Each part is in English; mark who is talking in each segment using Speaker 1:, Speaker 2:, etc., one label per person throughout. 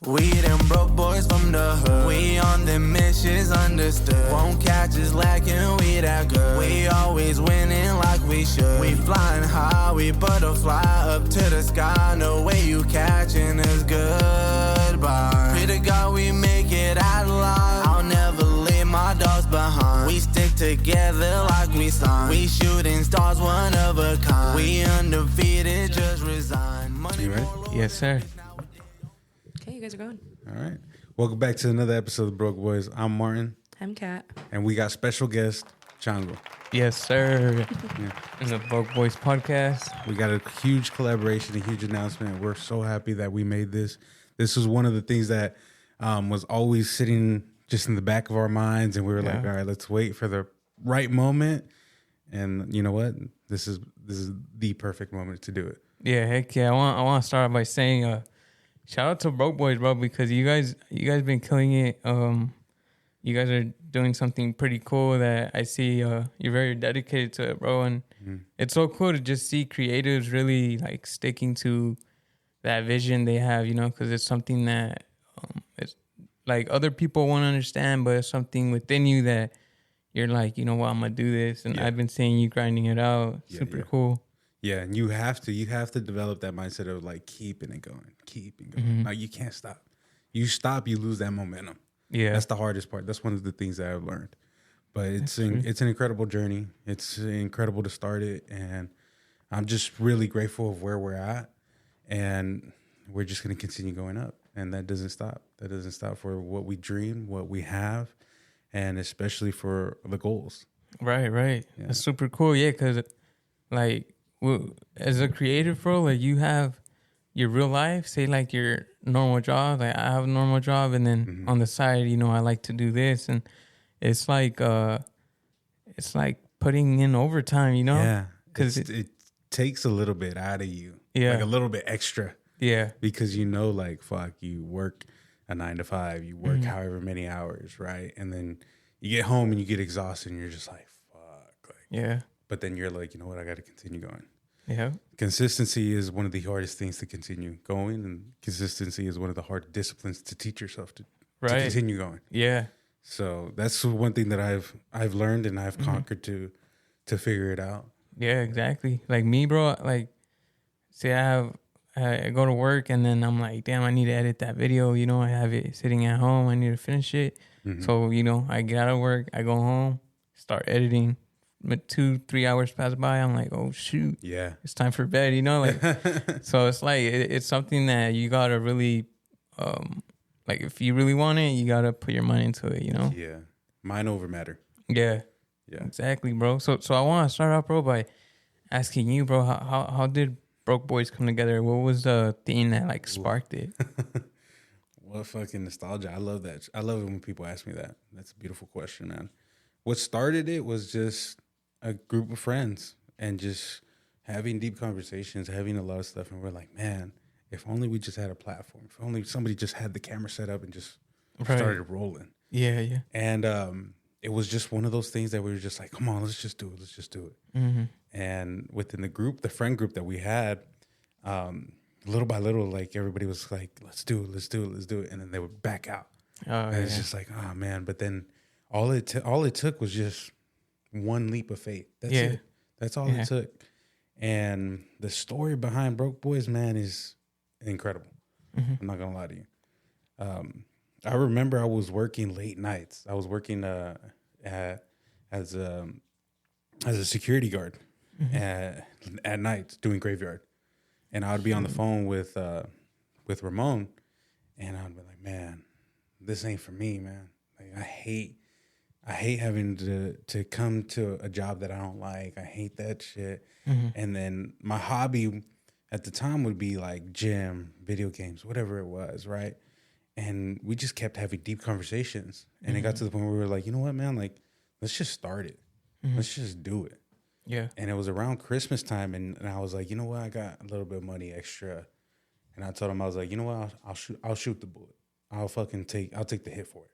Speaker 1: We them broke boys from the hood. We on them missions understood. Won't catch us lacking, we that good. We always winning like we should. We flying high, we butterfly up to the sky. No way you catching us goodbye. Pray to God we make it out alive. I'll never leave my dogs behind. We stick together like we signed. We shooting stars, one of a kind. We undefeated, just resign. Money
Speaker 2: You ready?
Speaker 3: Yes, sir.
Speaker 4: Okay, you guys are going.
Speaker 2: All right. Welcome back to another episode of the Broke Boys. I'm Martin,
Speaker 4: I'm Kat.
Speaker 2: and we got special guest, Chango.
Speaker 3: Yes, sir.
Speaker 2: Yeah.
Speaker 3: In the Broke Boys podcast.
Speaker 2: We got a huge collaboration, a huge announcement. We're so happy that we made this. This was one of the things that was always sitting just in the back of our minds, and we were like, all right, let's wait for the right moment. And you know what? This is the perfect moment to do it.
Speaker 3: Yeah, heck yeah. I want to start by saying shout out to Broke Boys, bro, because you guys been killing it. You guys are doing something pretty cool that I see you're very dedicated to it, bro. And it's so cool to just see creatives really like sticking to that vision they have, you know, because it's something that it's like other people won't understand, but it's something within you that you're like, you know what, I'm going to do this. And I've been seeing you grinding it out. Super cool.
Speaker 2: Yeah, and you have to develop that mindset of like keeping it going. Like you can't stop. You stop, you lose that momentum.
Speaker 3: Yeah.
Speaker 2: That's the hardest part. That's one of the things that I've learned. But it's an incredible journey. It's incredible to start it, and I'm just really grateful of where we're at, and we're just going to continue going up, and that doesn't stop. That doesn't stop for what we dream, what we have, and especially for the goals.
Speaker 3: Right.
Speaker 2: Yeah.
Speaker 3: That's super cool. Yeah, because like as a creative, bro, like you have your real life, say like your normal job. Like I have a normal job, and then on the side, you know, I like to do this, and it's like putting in overtime, you know?
Speaker 2: Yeah,
Speaker 3: because
Speaker 2: it takes a little bit out of you.
Speaker 3: Yeah.
Speaker 2: Like a little bit extra.
Speaker 3: Yeah.
Speaker 2: Because you know, like, fuck, you work a 9 to 5, you work however many hours, right? And then you get home and you get exhausted and you're just like, fuck. Like,
Speaker 3: Yeah.
Speaker 2: but then you're like, you know what? I got to continue going.
Speaker 3: Yeah.
Speaker 2: Consistency is one of the hardest things to continue going. And consistency is one of the hard disciplines to teach yourself to continue going.
Speaker 3: Yeah.
Speaker 2: So that's one thing that I've learned and I've conquered to figure it out.
Speaker 3: Yeah, exactly. Like me, bro, like say I go to work and then I'm like, damn, I need to edit that video. You know, I have it sitting at home. I need to finish it. So, you know, I get out of work, I go home, start editing. But 2-3 hours pass by. I'm like, oh shoot,
Speaker 2: Yeah.
Speaker 3: it's time for bed. You know, like so it's like it's something that you gotta really, like if you really want it, you gotta put your money into it. You know.
Speaker 2: Yeah. Mind over matter.
Speaker 3: Yeah.
Speaker 2: Yeah.
Speaker 3: Exactly, bro. So I want to start out, bro, by asking you, bro, how did Broke Boys come together? What was the thing that like sparked it?
Speaker 2: What fucking nostalgia. I love that. I love it when people ask me that. That's a beautiful question, man. What started it was just a group of friends and just having deep conversations, having a lot of stuff. And we're like, man, if only we just had a platform, if only somebody just had the camera set up and just started rolling.
Speaker 3: Yeah.
Speaker 2: And it was just one of those things that we were just like, come on, let's just do it. Let's just do it. And within the group, the friend group that we had, little by little, like everybody was like, let's do it. And then they would back out. And it's just like, oh man. But then all it took was just one leap of faith. That's it. That's all it took. And the story behind Broke Boys, man, is incredible. I'm not gonna lie to you. I remember I was working late nights. I was working as a security guard at night doing graveyard, and I would be on the phone with Ramon, and I'd be like, man, this ain't for me, man. Like I hate having to come to a job that I don't like. I hate that shit. And then my hobby at the time would be like gym, video games, whatever it was, right? And we just kept having deep conversations. And it got to the point where we were like, you know what, man? Like, let's just start it. Let's just do it.
Speaker 3: Yeah.
Speaker 2: And it was around Christmas time, and I was like, you know what? I got a little bit of money extra. And I told him, I was like, you know what? I'll shoot the bullet. I'll take the hit for it.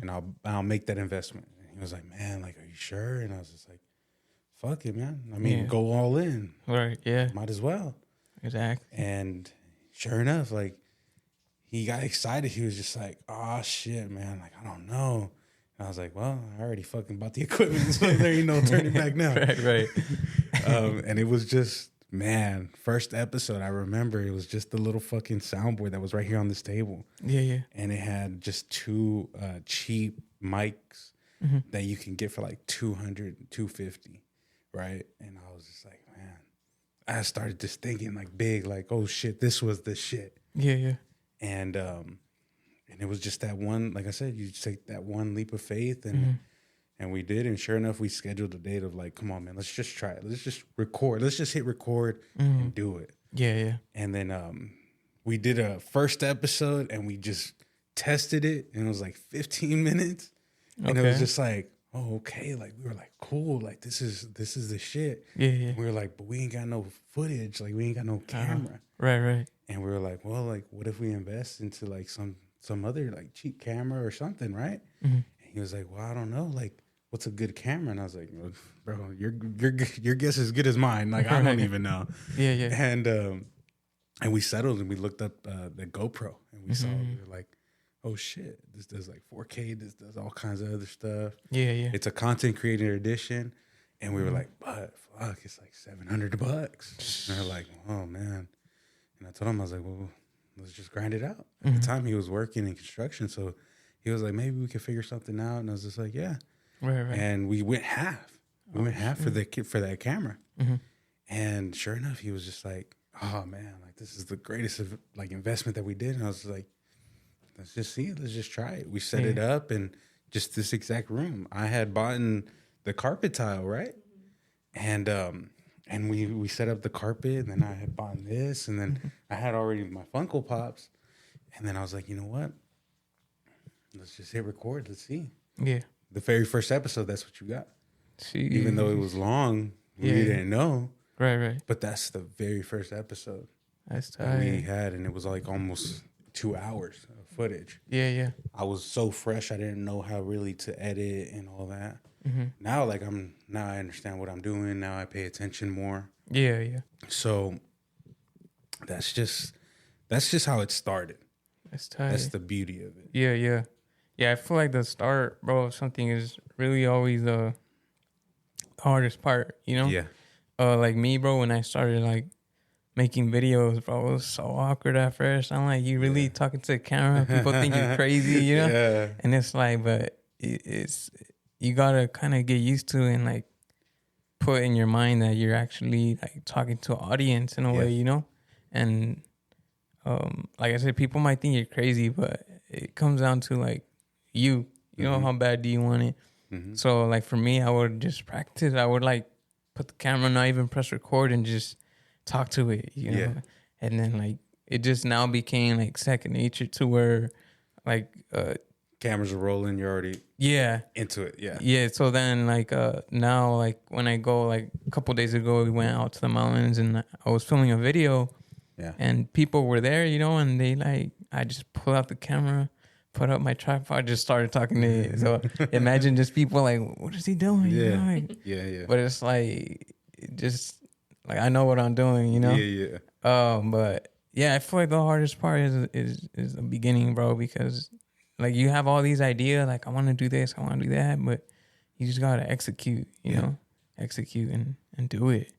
Speaker 2: And I'll make that investment. And he was like, man, like, are you sure? And I was just like, fuck it, man. I mean, go all in.
Speaker 3: Right. Yeah.
Speaker 2: Might as well.
Speaker 3: Exactly.
Speaker 2: And sure enough, like, he got excited. He was just like, "Oh shit, man! Like I don't know." And I was like, "Well, I already fucking bought the equipment, so there ain't no turning back now."
Speaker 3: Right.
Speaker 2: And it was just, man, first episode. I remember it was just the little fucking soundboard that was right here on this table.
Speaker 3: Yeah.
Speaker 2: And it had just two cheap mics that you can get for like $200, $250, right? And I was just like, man, I started just thinking like big, like, oh shit, this was the shit.
Speaker 3: Yeah.
Speaker 2: And it was just that one, like I said, you take that one leap of faith, and we did. And sure enough, we scheduled a date of like, come on, man, let's just try it. Let's just record. Let's just hit record and do it.
Speaker 3: Yeah.
Speaker 2: And then we did a first episode and we just tested it, and it was like 15 minutes. And it was just like, oh, okay. Like we were like, cool. Like this is the shit.
Speaker 3: Yeah.
Speaker 2: And we were like, but we ain't got no footage. Like we ain't got no camera.
Speaker 3: Right.
Speaker 2: And we were like, well, like what if we invest into like some other like cheap camera or something, right? And he was like, well, I don't know. Like what's a good camera? And I was like, well, bro, your guess is as good as mine. Like I don't even know.
Speaker 3: Yeah.
Speaker 2: And we settled and we looked up the GoPro, and we saw, we were like, oh shit, this does like 4K, this does all kinds of other stuff.
Speaker 3: Yeah.
Speaker 2: It's a content creator edition. And we were like, but fuck, it's like $700. And they're like, oh man. And I told him, I was like, well, let's just grind it out. At the time he was working in construction, so he was like, maybe we could figure something out. And I was just like, yeah. Right. And we went half. We went half for that camera. And sure enough, he was just like, oh man, like this is the greatest like investment that we did. And I was like, let's just see it. Let's just try it. We set it up, and just this exact room. I had bought the carpet tile, right? And we set up the carpet, and then I had bought this, and then I had already my Funko Pops. And then I was like, you know what? Let's just hit record. Let's see.
Speaker 3: Yeah.
Speaker 2: The very first episode, that's what you got.
Speaker 3: Jeez.
Speaker 2: Even though it was long, we didn't know.
Speaker 3: Right.
Speaker 2: But that's the very first episode
Speaker 3: That's
Speaker 2: that we
Speaker 3: tight.
Speaker 2: had, and it was like almost 2 hours of footage.
Speaker 3: Yeah.
Speaker 2: I was so fresh, I didn't know how really to edit and all that. Now, like now I understand what I'm doing. Now I pay attention more.
Speaker 3: Yeah.
Speaker 2: So that's just how it started.
Speaker 3: That's tight.
Speaker 2: That's the beauty of it.
Speaker 3: Yeah, I feel like the start, bro, of something is really always the hardest part, you know?
Speaker 2: Yeah.
Speaker 3: Like me, bro, when I started like making videos, bro, it was so awkward at first. I'm like, you really talking to the camera? People think you're crazy, you know?
Speaker 2: Yeah.
Speaker 3: And it's like, but it's you gotta kind of get used to and like put in your mind that you're actually like talking to an audience in a way, you know? And like I said, people might think you're crazy, but it comes down to like you know, how bad do you want it? So like for me, I would just practice. I would like put the camera, not even press record, and just talk to it, you know? And then like it just now became like second nature to where like
Speaker 2: Cameras are rolling, you're already into it.
Speaker 3: Yeah. So then like now like when I go, like a couple days ago we went out to the mountains and I was filming a video.
Speaker 2: Yeah.
Speaker 3: And people were there, you know, and they like, I just pulled out the camera, put up my tripod, just started talking to it. So imagine just people like, what is he doing?
Speaker 2: Yeah.
Speaker 3: You know, like,
Speaker 2: Yeah.
Speaker 3: but it's like, it just like, I know what I'm doing, you know?
Speaker 2: Yeah.
Speaker 3: But yeah, I feel like the hardest part is the beginning, bro, because like you have all these ideas, like I want to do this, I want to do that, but you just got to execute, you know, execute and do it.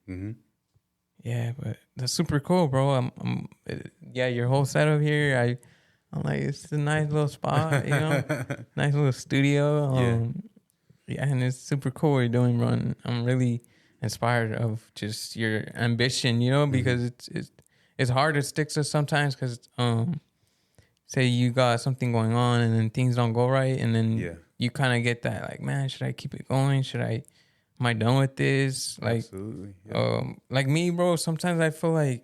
Speaker 3: Yeah, but that's super cool, bro. Your whole setup here, I'm like, it's a nice little spot, you know, nice little studio. Yeah, and it's super cool what you're doing, bro. And I'm really inspired of just your ambition, you know, because it's hard to stick to sometimes because say you got something going on and then things don't go right, and then you kind of get that like, man, should I keep it going? Am I done with this? Like,
Speaker 2: absolutely. Yeah.
Speaker 3: Like me, bro, sometimes I feel like,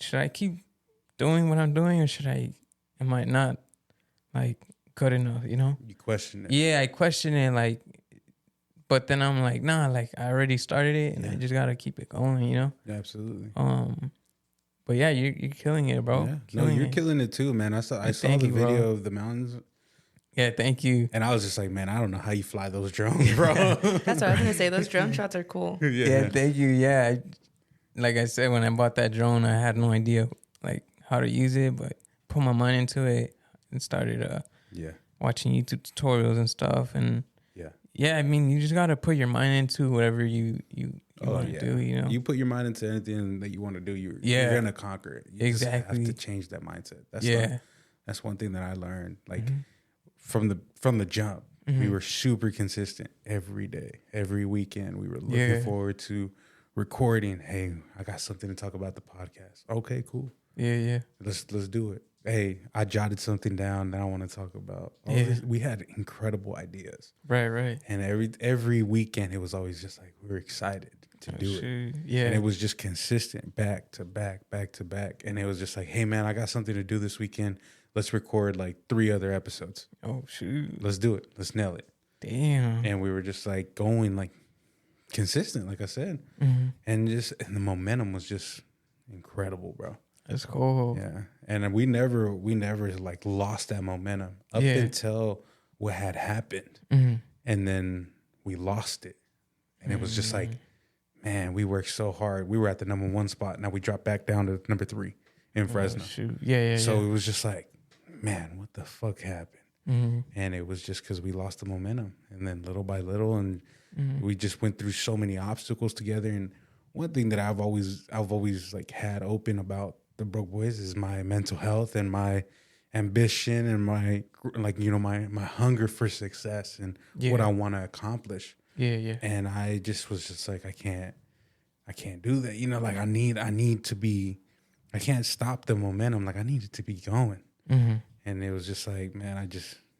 Speaker 3: should I keep doing what I'm doing, or am I not like good enough, you know?
Speaker 2: You question it.
Speaker 3: Yeah, I question it, like, but then I'm like, nah, like I already started it and I just gotta keep it going, you know?
Speaker 2: Yeah, absolutely.
Speaker 3: But yeah, you're killing it, bro.
Speaker 2: Yeah. You're killing it too, man. I saw the video of the mountains.
Speaker 3: Yeah, thank you.
Speaker 2: And I was just like, man, I don't know how you fly those drones, bro.
Speaker 4: That's what I was gonna say. Those drone shots are cool.
Speaker 3: Yeah, thank you. Yeah, like I said, when I bought that drone, I had no idea like how to use it, but put my mind into it and started
Speaker 2: Yeah.
Speaker 3: watching YouTube tutorials and stuff. And
Speaker 2: Yeah.
Speaker 3: I mean, you just gotta put your mind into whatever you want to do. You know,
Speaker 2: You put your mind into anything that you want to do, you're gonna conquer it. You
Speaker 3: Exactly.
Speaker 2: just have to change that mindset. That's one thing that I learned. Like from the jump, we were super consistent every day, every weekend. We were looking forward to recording. Hey, I got something to talk about the podcast. Okay, cool.
Speaker 3: Yeah.
Speaker 2: Let's do it. Hey, I jotted something down that I want to talk about. We had incredible ideas.
Speaker 3: Right.
Speaker 2: And every weekend, it was always just like we were excited to do it.
Speaker 3: Yeah.
Speaker 2: And it was just consistent, back to back. And it was just like, hey, man, I got something to do this weekend. Let's record like 3 other episodes.
Speaker 3: Oh, shoot.
Speaker 2: Let's do it. Let's nail it.
Speaker 3: Damn.
Speaker 2: And we were just like going like consistent, like I said. And the momentum was just incredible, bro.
Speaker 3: That's cool.
Speaker 2: Yeah. And we never like lost that momentum up until what had happened. And then we lost it. And it was just like, man, we worked so hard. We were at the number 1 spot. Now we dropped back down to number 3 in Fresno.
Speaker 3: Oh, shoot. Yeah.
Speaker 2: So it was just like, man, what the fuck happened? And it was just because we lost the momentum. And then little by little, and we just went through so many obstacles together. And one thing that I've always like had open about the Broke Boys is my mental health and my ambition and my my hunger for success and what I want to accomplish.
Speaker 3: Yeah.
Speaker 2: And I just was just like, I can't do that. You know, like I need to be, I can't stop the momentum. Like I need it to be going. And it was just like, man,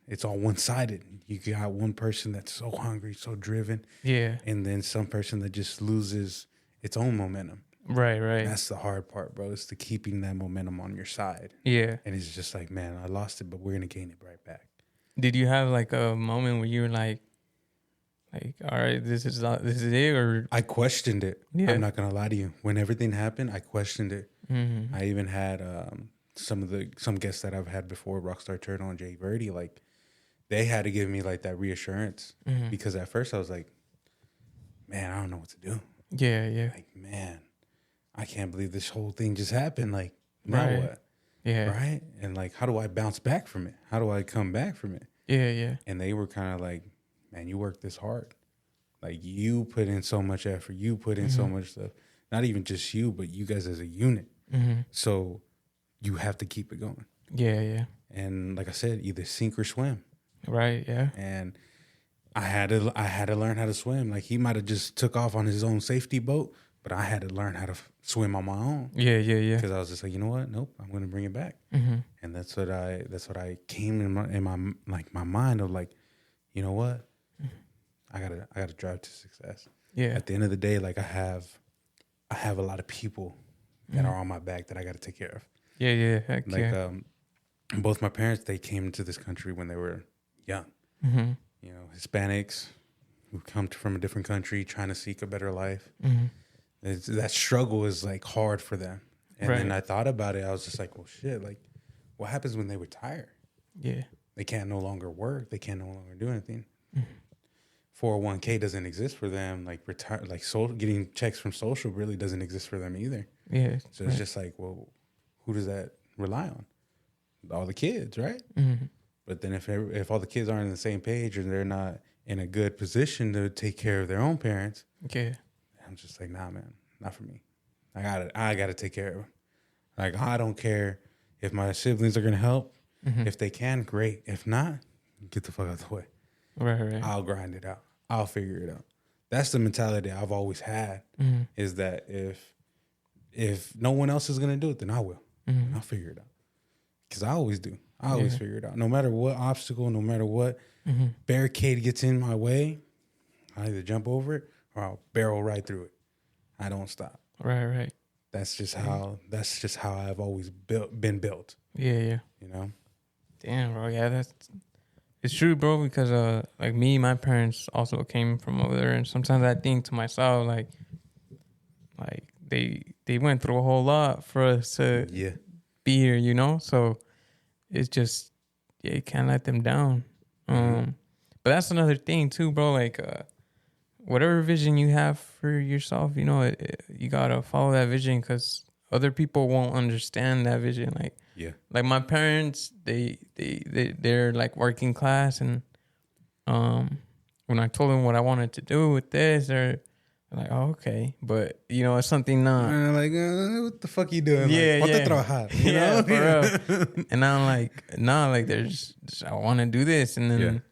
Speaker 2: it's all one-sided. You got one person that's so hungry, so driven.
Speaker 3: Yeah.
Speaker 2: And then some person that just loses its own momentum.
Speaker 3: Right.
Speaker 2: That's the hard part, bro. It's the keeping that momentum on your side.
Speaker 3: Yeah.
Speaker 2: And it's just like, man, I lost it, but we're going to gain it right back.
Speaker 3: Did you have like a moment where you were like, all right, this is it? Or
Speaker 2: I questioned it.
Speaker 3: Yeah.
Speaker 2: I'm not going to lie to you. When everything happened, I questioned it. I even had some guests that I've had before, Rockstar Turtle and Jay Verdi, like they had to give me like that reassurance because at first I was like, man, I don't know what to do.
Speaker 3: Yeah.
Speaker 2: Like, man, I can't believe this whole thing just happened. Like, now what?
Speaker 3: Yeah.
Speaker 2: Right? And like, how do I bounce back from it? How do I come back from it?
Speaker 3: Yeah.
Speaker 2: And they were kind of like, man, you worked this hard. Like, you put in so much effort. You put in so much stuff. Not even just you, but you guys as a unit. So you have to keep it going.
Speaker 3: Yeah.
Speaker 2: And like I said, either sink or swim.
Speaker 3: Right. Yeah.
Speaker 2: And I had to learn how to swim. Like, he might have just took off on his own safety boat, but I had to learn how to swim on my own.
Speaker 3: Yeah.
Speaker 2: Because I was just like, you know what? Nope, I'm going to bring it back. And that's what I came in my mind of like, you know what? I gotta drive to success.
Speaker 3: Yeah.
Speaker 2: At the end of the day, like I have a lot of people that are on my back that I got to take care of.
Speaker 3: Yeah. Heck
Speaker 2: Like
Speaker 3: yeah.
Speaker 2: both my parents, they came into this country when they were young. You know, Hispanics who come from a different country trying to seek a better life. That struggle is like hard for them. And then I thought about it. I was just like, well, shit. Like, what happens when they retire?
Speaker 3: Yeah.
Speaker 2: They can't no longer work. They can't no longer do anything. 401k doesn't exist for them. Like getting checks from social really doesn't exist for them either.
Speaker 3: Yeah.
Speaker 2: So it's just like, well, who does that rely on? All the kids, right? But then if all the kids aren't on the same page and they're not in a good position to take care of their own parents, I'm just like, nah, man, not for me. I gotta take care of them. Like, I don't care if my siblings are gonna help. If they can, great. If not, get the fuck out of the way.
Speaker 3: Right.
Speaker 2: I'll grind it out. I'll figure it out. That's the mentality I've always had. Is that if no one else is gonna do it, then I will. I'll figure it out. Because I always do. I always figure it out. No matter what obstacle, no matter what barricade gets in my way, I either jump over it or I'll barrel right through it. I don't stop.
Speaker 3: Right.
Speaker 2: That's just how I've always been built.
Speaker 3: Yeah.
Speaker 2: You know?
Speaker 3: Damn, bro. Yeah, it's true, bro. Because like me, my parents also came from over there, and sometimes I think to myself, like they went through a whole lot for us to be here, you know. So it's just you can't let them down. But that's another thing too, bro. Like whatever vision you have for yourself, you know, you gotta follow that vision because other people won't understand that vision. Like my parents, they're like working class, and when I told them what I wanted to do with this, they're like, oh, okay, but it's something not.
Speaker 2: Like, what the fuck you doing?
Speaker 3: Yeah,
Speaker 2: like,
Speaker 3: yeah.
Speaker 2: Trabajar, you know?
Speaker 3: For real. And I'm like, nah, like there's, I want to do this, and then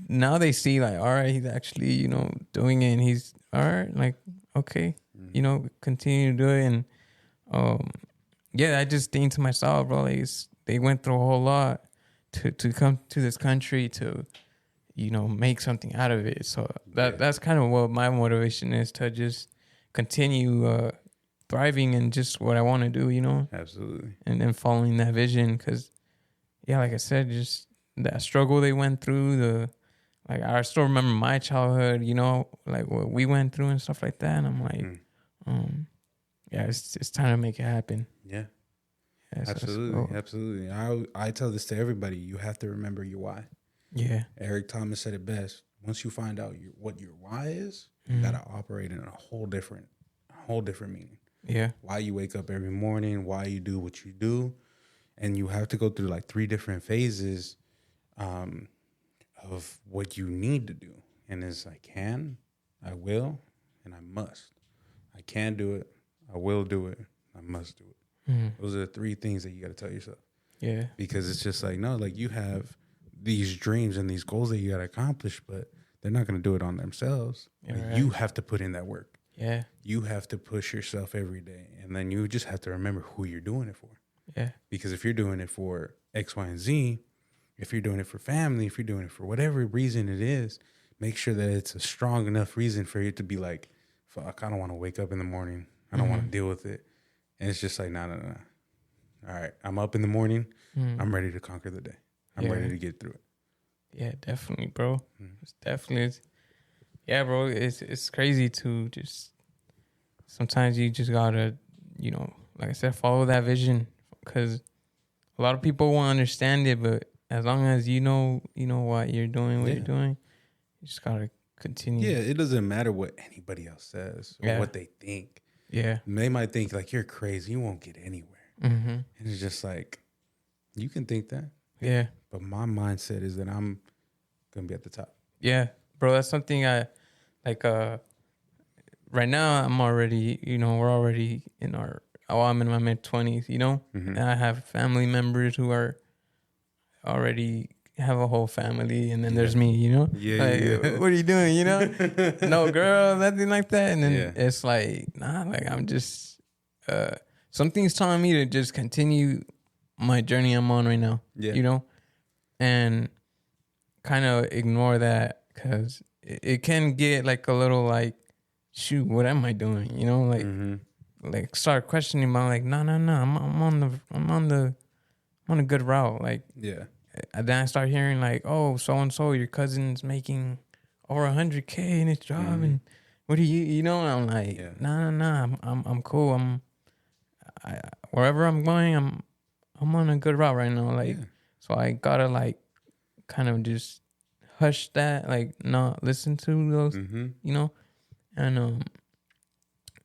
Speaker 3: now they see like, all right, he's actually doing it, and he's all right, like okay, continue to do it, and I just think to myself, bro, like they went through a whole lot to come to this country to make something out of it. So that's kind of what my motivation is, to just continue thriving in just what I want to do,
Speaker 2: Absolutely.
Speaker 3: and then following that vision. Because, like I said, just that struggle they went through, I still remember my childhood, like what we went through and stuff like that. And I'm like, it's time to make it happen.
Speaker 2: Yeah.
Speaker 3: Absolutely.
Speaker 2: Absolutely. I tell this to everybody. You have to remember your why.
Speaker 3: Yeah.
Speaker 2: Eric Thomas said it best. Once you find out what your why is, you gotta operate in a whole different meaning.
Speaker 3: Yeah.
Speaker 2: Why you wake up every morning, why you do what you do, and you have to go through like 3 different phases of what you need to do. And it's I can, I will, and I must. I can do it, I will do it, I must do it. Those are the 3 things that you gotta tell yourself.
Speaker 3: Yeah.
Speaker 2: Because it's just like, no, like you have these dreams and these goals that you got to accomplish, but they're not going to do it on themselves.
Speaker 3: Yeah,
Speaker 2: You have to put in that work.
Speaker 3: Yeah.
Speaker 2: You have to push yourself every day. And then you just have to remember who you're doing it for.
Speaker 3: Yeah.
Speaker 2: Because if you're doing it for X, Y, and Z, if you're doing it for family, if you're doing it for whatever reason it is, make sure that it's a strong enough reason for you to be like, fuck, I don't want to wake up in the morning. I don't want to deal with it. And it's just like, no. All right, I'm up in the morning. I'm ready to conquer the day. I'm ready to get through it.
Speaker 3: Yeah, definitely, bro. It's definitely, yeah, bro. It's crazy to just, sometimes you just gotta, like I said, follow that vision, because a lot of people won't understand it, but as long as you know what you're doing, you're doing, you just gotta continue.
Speaker 2: Yeah, it doesn't matter what anybody else says or what they think.
Speaker 3: Yeah,
Speaker 2: they might think like you're crazy, you won't get anywhere. And it's just like, you can think that.
Speaker 3: Yeah.
Speaker 2: But my mindset is that I'm going to be at the top.
Speaker 3: Yeah, bro, that's something I, like, right now I'm already, we're already in I'm in my mid-20s, and I have family members who are already have a whole family, and then there's me,
Speaker 2: Yeah,
Speaker 3: like, what are you doing, no girl, nothing like that. And then it's like, nah, like I'm just, something's telling me to just continue my journey I'm on right now, and kind of ignore that, because it can get like a little like, shoot, what am I doing? Like start questioning about like, no, I'm on a good route. Like, and then I start hearing like, oh, so and so, your cousin's making over 100K in his job, and what do you, and I'm like, no, I'm cool. Wherever I'm going, I'm on a good route right now. Like, so I gotta like kind of just hush that, like not listen to those, and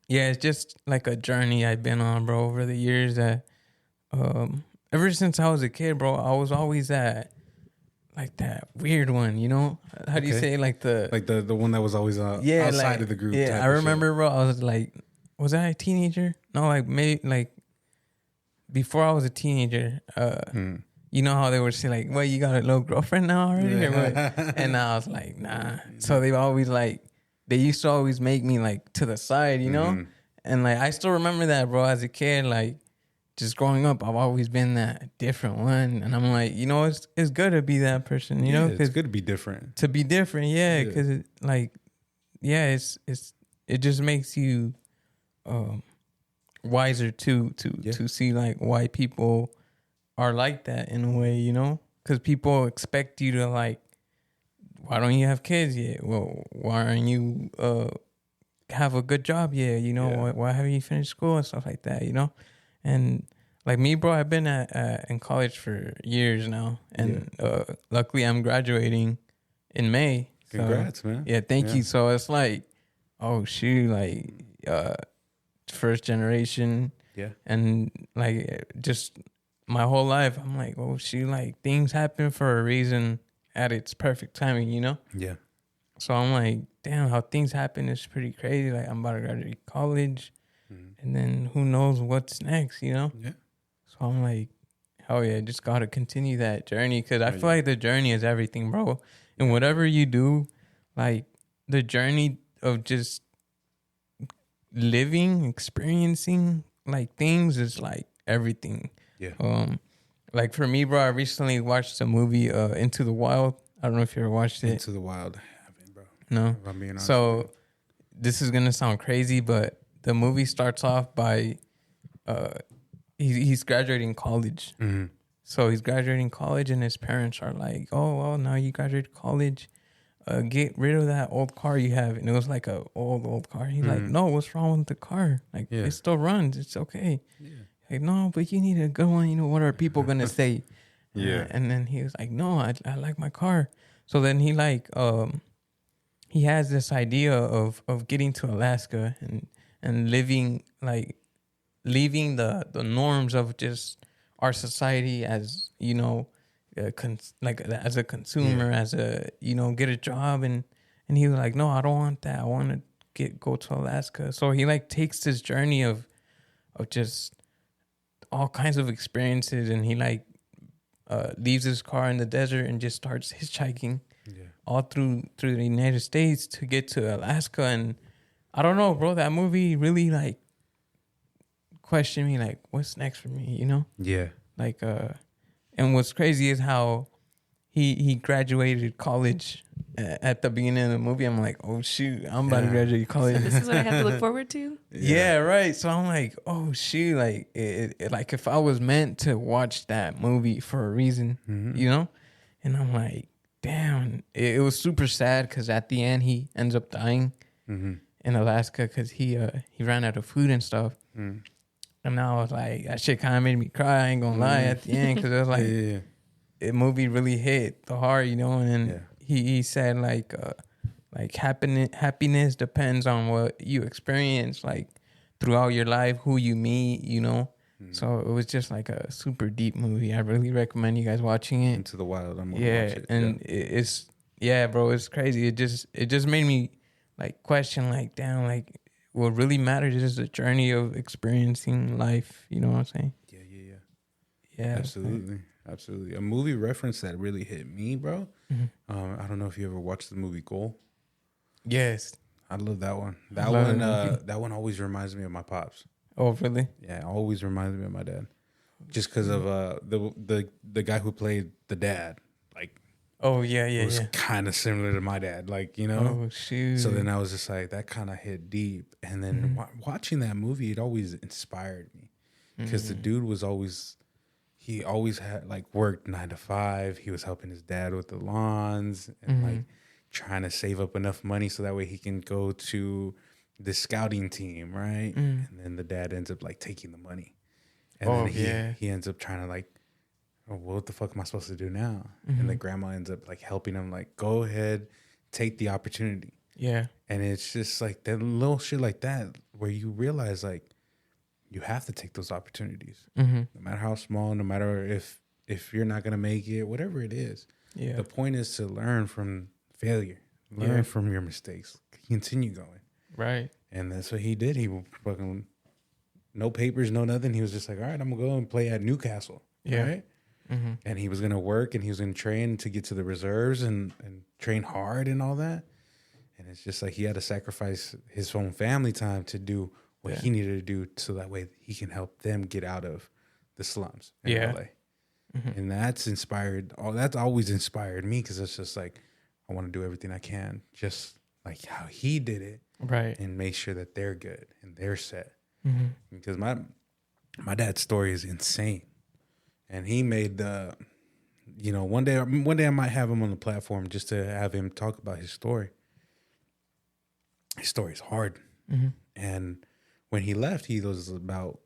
Speaker 3: it's just like a journey I've been on, bro, over the years. That ever since I was a kid, bro, I was always that weird one, How do you say
Speaker 2: the one that was always outside of the group?
Speaker 3: Yeah, I remember, bro. I was like, was I a teenager? No, like maybe like before I was a teenager. You know how they would say like, "Well, you got a little girlfriend now already?" And I was like, "Nah." So they always they used to always make me like to the side, And like I still remember that, bro. As a kid, like just growing up, I've always been that different one, and I'm like, it's good to be that person,
Speaker 2: it's good to be different.
Speaker 3: To be different, because it just makes you wiser to see like why people are like that in a way, because people expect you to like, why don't you have kids yet? Well, why aren't you have a good job yet? Why haven't you finished school and stuff like that? And like me, bro, I've been in college for years now, and luckily I'm graduating in May.
Speaker 2: Congrats, man.
Speaker 3: Yeah, thank you. So it's like, oh shoot, like first generation.
Speaker 2: Yeah.
Speaker 3: And like just my whole life, I'm like, oh, like things happen for a reason at its perfect timing, you know?
Speaker 2: Yeah.
Speaker 3: So I'm like, damn, how things happen is pretty crazy. Like I'm about to graduate college, and then who knows what's next, you know?
Speaker 2: Yeah.
Speaker 3: So I'm like, hell yeah, just gotta continue that journey because I feel like the journey is everything, bro. And whatever you do, like the journey of just living, experiencing like things is like everything.
Speaker 2: Yeah.
Speaker 3: Like for me, bro, I recently watched a movie, Into the Wild. I don't know if you ever watched it.
Speaker 2: Into the Wild. I haven't, bro.
Speaker 3: No.
Speaker 2: If I'm being honest.
Speaker 3: So this is gonna sound crazy, but the movie starts off by he's graduating college.
Speaker 2: Mm-hmm.
Speaker 3: So he's graduating college, and his parents are like, "Oh, well, now you graduated college. Get rid of that old car you have." And it was like a old car. He's like, "No, what's wrong with the car? Like it still runs. It's okay." Yeah. Like, no, but you need a good one. You know, what are people gonna say?
Speaker 2: Yeah.
Speaker 3: And then he was like, "No, I like my car." So then he like he has this idea of getting to Alaska and living like leaving the norms of just our society as, you know, like as a consumer, as a, you know, get a job. And he was like, no, I don't want that. I want to go to Alaska. So he like takes this journey of just all kinds of experiences, and he like leaves his car in the desert and just starts hitchhiking all through the United States to get to Alaska. And I don't know, bro, that movie really like questioned me, like, what's next for me, you know?
Speaker 2: Yeah.
Speaker 3: Like, and what's crazy is how he graduated college at the beginning of the movie. I'm like, oh shoot, I'm about to graduate college.
Speaker 4: So this is what I have to look forward to.
Speaker 3: Yeah, right. So I'm like, oh shoot, like it like if I was meant to watch that movie for a reason, you know? And I'm like, damn, it was super sad because at the end he ends up dying in Alaska because he ran out of food and stuff. And I was like, that shit kind of made me cry. I ain't gonna lie at the end because it was like, the movie really hit the heart, you know. And then he said like happiness depends on what you experience, like throughout your life, who you meet, you know. So it was just like a super deep movie. I really recommend you guys watching it.
Speaker 2: Into the Wild. I'm gonna watch it.
Speaker 3: And it's bro, it's crazy. It just made me like question, like, damn, like what really matters is the journey of experiencing life. You know what I'm saying? Yeah.
Speaker 2: Absolutely. A movie reference that really hit me, bro. I don't know if you ever watched the movie Goal.
Speaker 3: Yes.
Speaker 2: I love that one. That one always reminds me of my pops.
Speaker 3: Oh, really?
Speaker 2: Yeah, it always reminds me of my dad. Just because of the guy who played the dad. Like,
Speaker 3: oh yeah,
Speaker 2: it was kind of similar to my dad. Like, you know.
Speaker 3: Oh shoot.
Speaker 2: So then I was just like, that kind of hit deep. And then watching that movie, it always inspired me because the dude was always. He always had like worked 9 to 5. He was helping his dad with the lawns and like trying to save up enough money so that way he can go to the scouting team, right? And then the dad ends up like taking the money, and then he ends up trying to like, oh, what the fuck am I supposed to do now? And the grandma ends up like helping him, like, go ahead, take the opportunity.
Speaker 3: Yeah,
Speaker 2: and it's just like that little shit like that where you realize like. You have to take those opportunities, no matter how small, no matter if you're not gonna make it, whatever it is. Yeah. The point is to learn from failure, learn from your mistakes, continue going.
Speaker 3: Right.
Speaker 2: And that's what he did. He fucking no papers, no nothing. He was just like, all right, I'm gonna go and play at Newcastle. Yeah. Right. And he was gonna work and he was gonna train to get to the reserves and train hard and all that. And it's just like he had to sacrifice his own family time to do what he needed to do so that way he can help them get out of the slums in LA. And that's inspired. That's always inspired me because it's just like, I want to do everything I can, just like how he did it.
Speaker 3: Right.
Speaker 2: And make sure that they're good and they're set. Because my dad's story is insane. And he made one day I might have him on the platform just to have him talk about his story. His story is hard. And when he left, he was about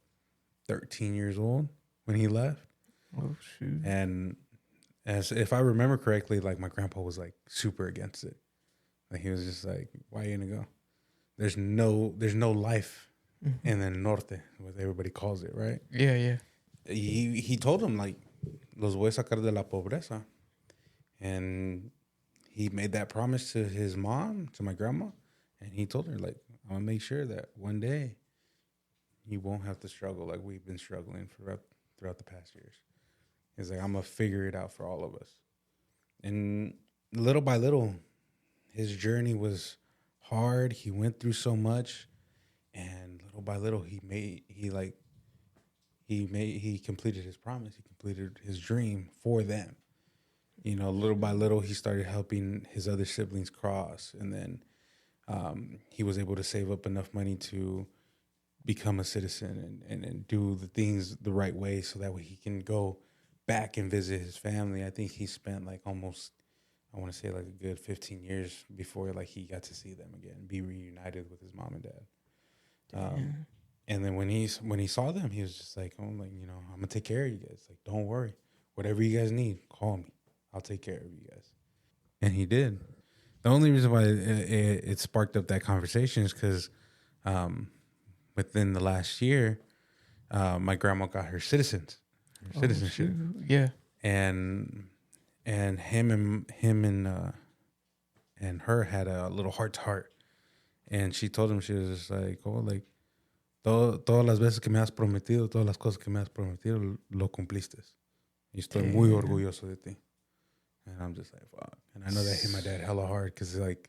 Speaker 2: 13 years old when he left.
Speaker 3: Oh, shoot.
Speaker 2: And as if I remember correctly, like my grandpa was like super against it. Like he was just like, why are you gonna go? There's no life and then norte, what everybody calls it, right?
Speaker 3: Yeah.
Speaker 2: He told him, like, los voy a sacar de la pobreza. And he made that promise to his mom, to my grandma. And he told her, like, I'm going to make sure that one day you won't have to struggle like we've been struggling throughout the past years. He's like, I'm going to figure it out for all of us. And little by little, his journey was hard. He went through so much. And little by little, he completed his promise. He completed his dream for them. You know, little by little, he started helping his other siblings cross. And then he was able to save up enough money to become a citizen and do the things the right way so that way he can go back and visit his family. I think he spent like almost, I want to say like a good 15 years before like he got to see them again, be reunited with his mom and dad. And then when he saw them, he was just like, oh, like, you know, I'm going to take care of you guys. Like, don't worry. Whatever you guys need, call me. I'll take care of you guys. And he did. The only reason why it sparked up that conversation is because within the last year, my grandma got her citizenship.
Speaker 3: Yeah.
Speaker 2: And him and her had a little heart to heart. And she told him, she was just like, oh, like, todas las veces que me has prometido, todas las cosas que me has prometido, lo cumpliste. Y estoy muy orgulloso de ti. And I'm just like, fuck. And I know that hit my dad hella hard because, like,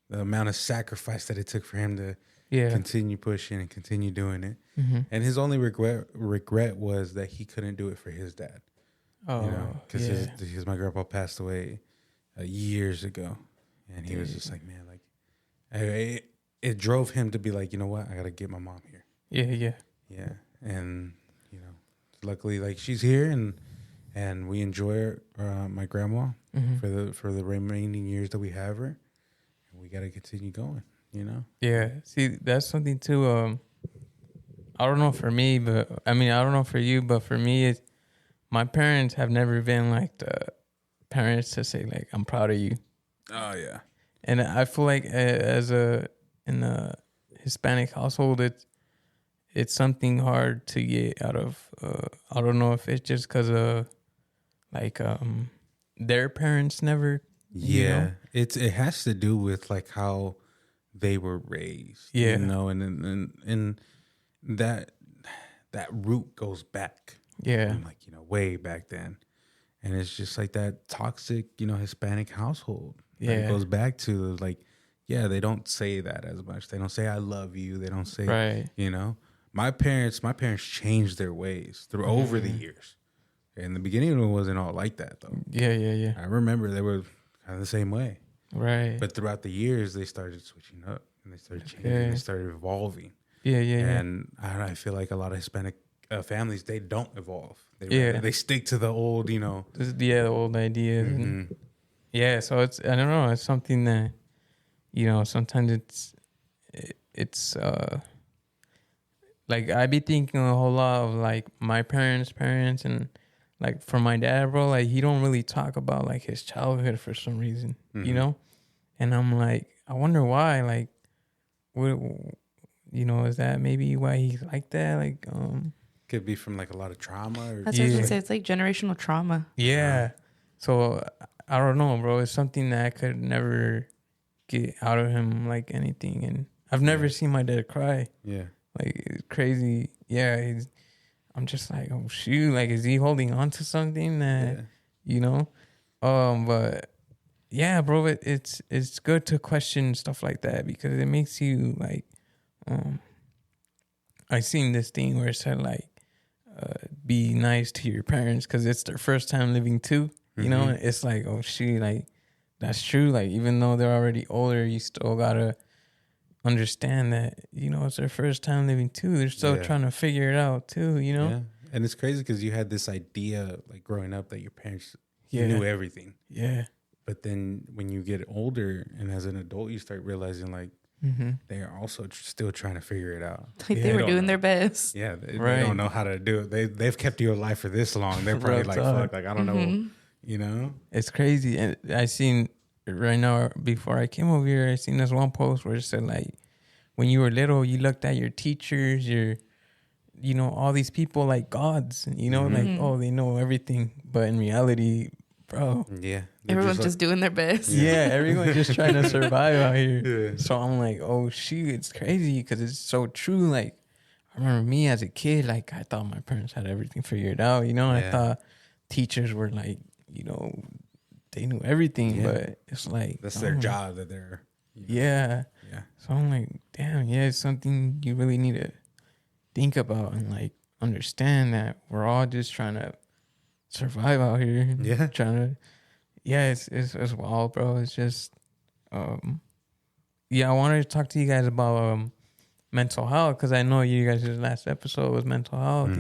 Speaker 2: the amount of sacrifice that it took for him to continue pushing and continue doing it. Mm-hmm. And his only regret was that he couldn't do it for his dad. Oh, you know, because my grandpa passed away years ago. And he was just like, man, like, it drove him to be like, you know what? I got to get my mom here.
Speaker 3: Yeah.
Speaker 2: And, you know, luckily, like, she's here and we enjoy my grandma for the remaining years that we have her. And we got to continue going, you know?
Speaker 3: Yeah. See, that's something too. I don't know for me, but I mean, I don't know for you, but for me, my parents have never been like the parents to say like, I'm proud of you.
Speaker 2: Oh, yeah.
Speaker 3: And I feel like in a Hispanic household, it's something hard to get out of. I don't know if it's just because of like their parents never.
Speaker 2: Yeah,
Speaker 3: you know?
Speaker 2: it has to do with like how they were raised.
Speaker 3: Yeah,
Speaker 2: you know, and that root goes back.
Speaker 3: Yeah,
Speaker 2: like, you know, way back then, and it's just like that toxic, you know, Hispanic household.
Speaker 3: Yeah,
Speaker 2: it goes back to like. Yeah, they don't say that as much. They don't say I love you. They don't say,
Speaker 3: right.
Speaker 2: You know. My parents changed their ways through over the years. In the beginning, it wasn't all like that though.
Speaker 3: Yeah.
Speaker 2: I remember they were kind of the same way.
Speaker 3: Right.
Speaker 2: But throughout the years, they started switching up and they started changing. Okay. They started evolving.
Speaker 3: Yeah.
Speaker 2: And I feel like a lot of Hispanic families, they don't evolve. They stick to the old, you know.
Speaker 3: The old ideas. Mm-hmm. Yeah. So it's, I don't know. It's something that, you know, sometimes it's like I be thinking a whole lot of like my parents, and like for my dad, bro, like he don't really talk about like his childhood for some reason, you know? And I'm like, I wonder why, like, what, you know, is that maybe why he's like that? Like,
Speaker 2: could be from like a lot of trauma. Or
Speaker 4: that's what I was gonna say. It's like generational trauma.
Speaker 3: Yeah. So I don't know, bro. It's something that I could never get out of him like anything, and I've never seen my dad cry.
Speaker 2: Yeah,
Speaker 3: like it's crazy. Yeah, I'm just like, oh shoot, like is he holding on to something that you know? But yeah, bro, it's good to question stuff like that because it makes you like. I seen this thing where it said like, be nice to your parents because it's their first time living too. You know, it's like, oh shoot, like. That's true. Like, even though they're already older, you still gotta understand that, you know, it's their first time living too. They're still trying to figure it out too, you know?
Speaker 2: Yeah. And it's crazy because you had this idea, like, growing up that your parents knew everything.
Speaker 3: Yeah.
Speaker 2: But then when you get older and as an adult, you start realizing, like, they are also still trying to figure it out.
Speaker 4: Like they were doing their best.
Speaker 2: Yeah. They don't know how to do it. They've kept you alive for this long. They're probably like, fuck, like, I don't know. You know,
Speaker 3: it's crazy. And I seen right now before I came over here, I seen this one post where it said like, when you were little, you looked at your teachers, all these people like gods, like, oh, they know everything. But in reality, bro,
Speaker 2: yeah,
Speaker 4: everyone's just doing their best.
Speaker 3: yeah, everyone's just trying to survive out here. Yeah. So I'm like, oh shoot, it's crazy because it's so true. Like, I remember me as a kid, like I thought my parents had everything figured out, I thought teachers were like, they knew everything, but it's like
Speaker 2: that's their job that they're.
Speaker 3: Yeah. So I'm like, damn, it's something you really need to think about and like understand that we're all just trying to survive out here.
Speaker 2: Yeah.
Speaker 3: It's wild, bro. It's just, I wanted to talk to you guys about mental health because I know you guys' last episode was mental health,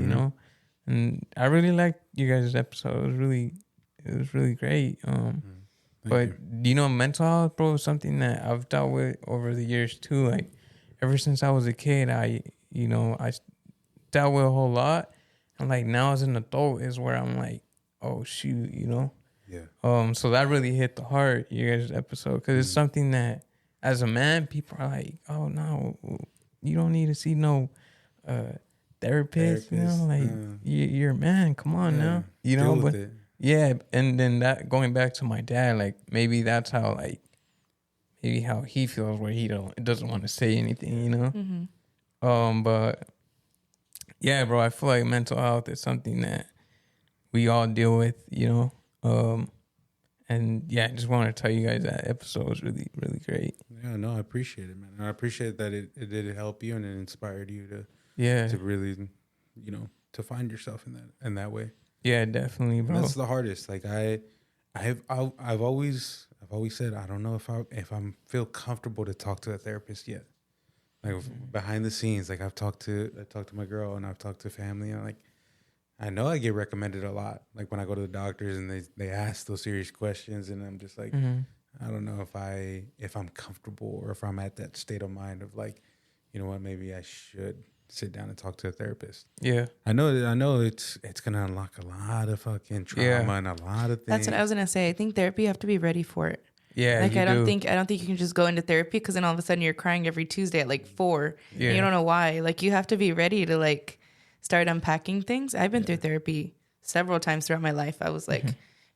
Speaker 3: and I really liked you guys' episode. It was really great. But mental health, bro, is something that I've dealt with over the years too. Like ever since I was a kid, I dealt with a whole lot. And like now as an adult is where I'm like, oh shoot,
Speaker 2: Yeah.
Speaker 3: So that really hit the heart, you guys' episode, because it's something that as a man, people are like, oh no, you don't need to see no therapist. Like you're a man, come on now,
Speaker 2: Deal with it.
Speaker 3: Yeah, and then that going back to my dad, like maybe that's how how he feels where he doesn't want to say anything, but yeah, bro, I feel like mental health is something that we all deal with, and yeah, I just want to tell you guys that episode was really, really great.
Speaker 2: Yeah, no, I appreciate it, man. I appreciate that it did help you and it inspired you to really, to find yourself in that way.
Speaker 3: Yeah, definitely, bro.
Speaker 2: And that's the hardest. Like I've always said I don't know if I'm feel comfortable to talk to a therapist yet. Like behind the scenes, like I talked to my girl and I've talked to family, and like I know I get recommended a lot. Like when I go to the doctors and they ask those serious questions, and I'm just like, I don't know if I'm comfortable or if I'm at that state of mind of like, you know what, maybe I should sit down and talk to a therapist.
Speaker 3: Yeah.
Speaker 2: I know it's gonna unlock a lot of fucking trauma and a lot of things.
Speaker 4: That's what I was gonna say. I think therapy, you have to be ready for it.
Speaker 3: Yeah.
Speaker 4: Like I don't think you can just go into therapy because then all of a sudden you're crying every Tuesday at like 4. Yeah. And you don't know why. Like you have to be ready to like start unpacking things. I've been through therapy several times throughout my life. I was like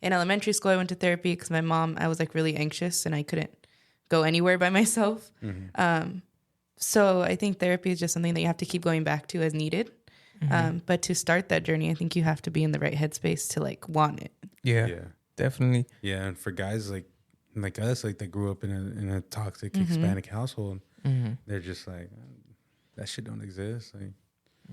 Speaker 4: in elementary school, I went to therapy because I was like really anxious and I couldn't go anywhere by myself. So I think therapy is just something that you have to keep going back to as needed. But to start that journey, I think you have to be in the right headspace to like want it.
Speaker 3: Yeah, definitely.
Speaker 2: Yeah, and for guys like us, like that grew up in a toxic Hispanic household, they're just like, that shit don't exist. Like,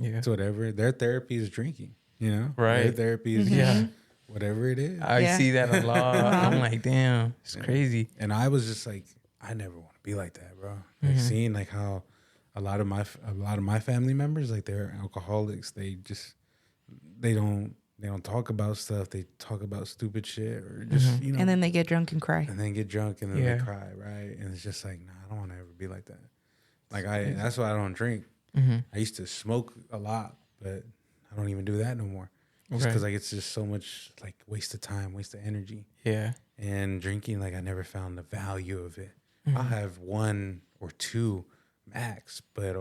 Speaker 2: it's whatever. Their therapy is drinking, right? Their therapy is whatever it is.
Speaker 3: I see that a lot. I'm like, damn, it's crazy.
Speaker 2: And I was just like, I never want to be like that, bro. Like seeing like how a lot of my family members, like they're alcoholics. They don't talk about stuff. They talk about stupid shit or just
Speaker 4: and then they get drunk and cry.
Speaker 2: And then get drunk and then they cry, right? And it's just like, nah, I don't want to ever be like that. Like that's why I don't drink. I used to smoke a lot, but I don't even do that no more. Just because like it's just so much like waste of time, waste of energy.
Speaker 3: Yeah.
Speaker 2: And drinking, like I never found the value of it. I'll have 1 or 2 max, but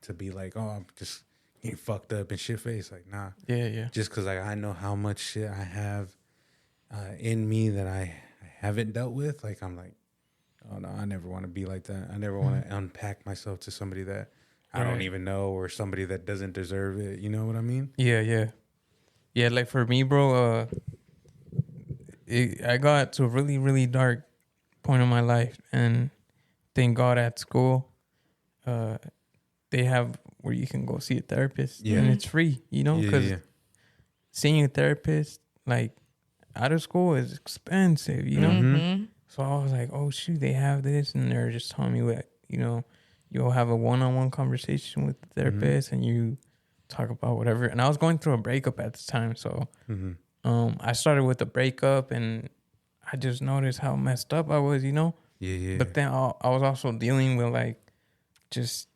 Speaker 2: to be like, oh, I'm just getting fucked up and shit faced, like nah.
Speaker 3: Yeah.
Speaker 2: Just because like I know how much shit I have in me that I haven't dealt with. Like I'm like, oh no, I never want to be like that. I never want to unpack myself to somebody that I don't even know or somebody that doesn't deserve it. You know what I mean?
Speaker 3: Yeah. Like for me, bro, I got to a really, really dark point in my life, and thank God at school, they have where you can go see a therapist, and it's free, because seeing a therapist like out of school is expensive, So I was like, oh shoot, they have this, and they're just telling me what, you'll have a one-on-one conversation with the therapist, and you talk about whatever. And I was going through a breakup at the time, so I started with a breakup, and I just noticed how messed up I was,
Speaker 2: Yeah.
Speaker 3: But then I was also dealing with like just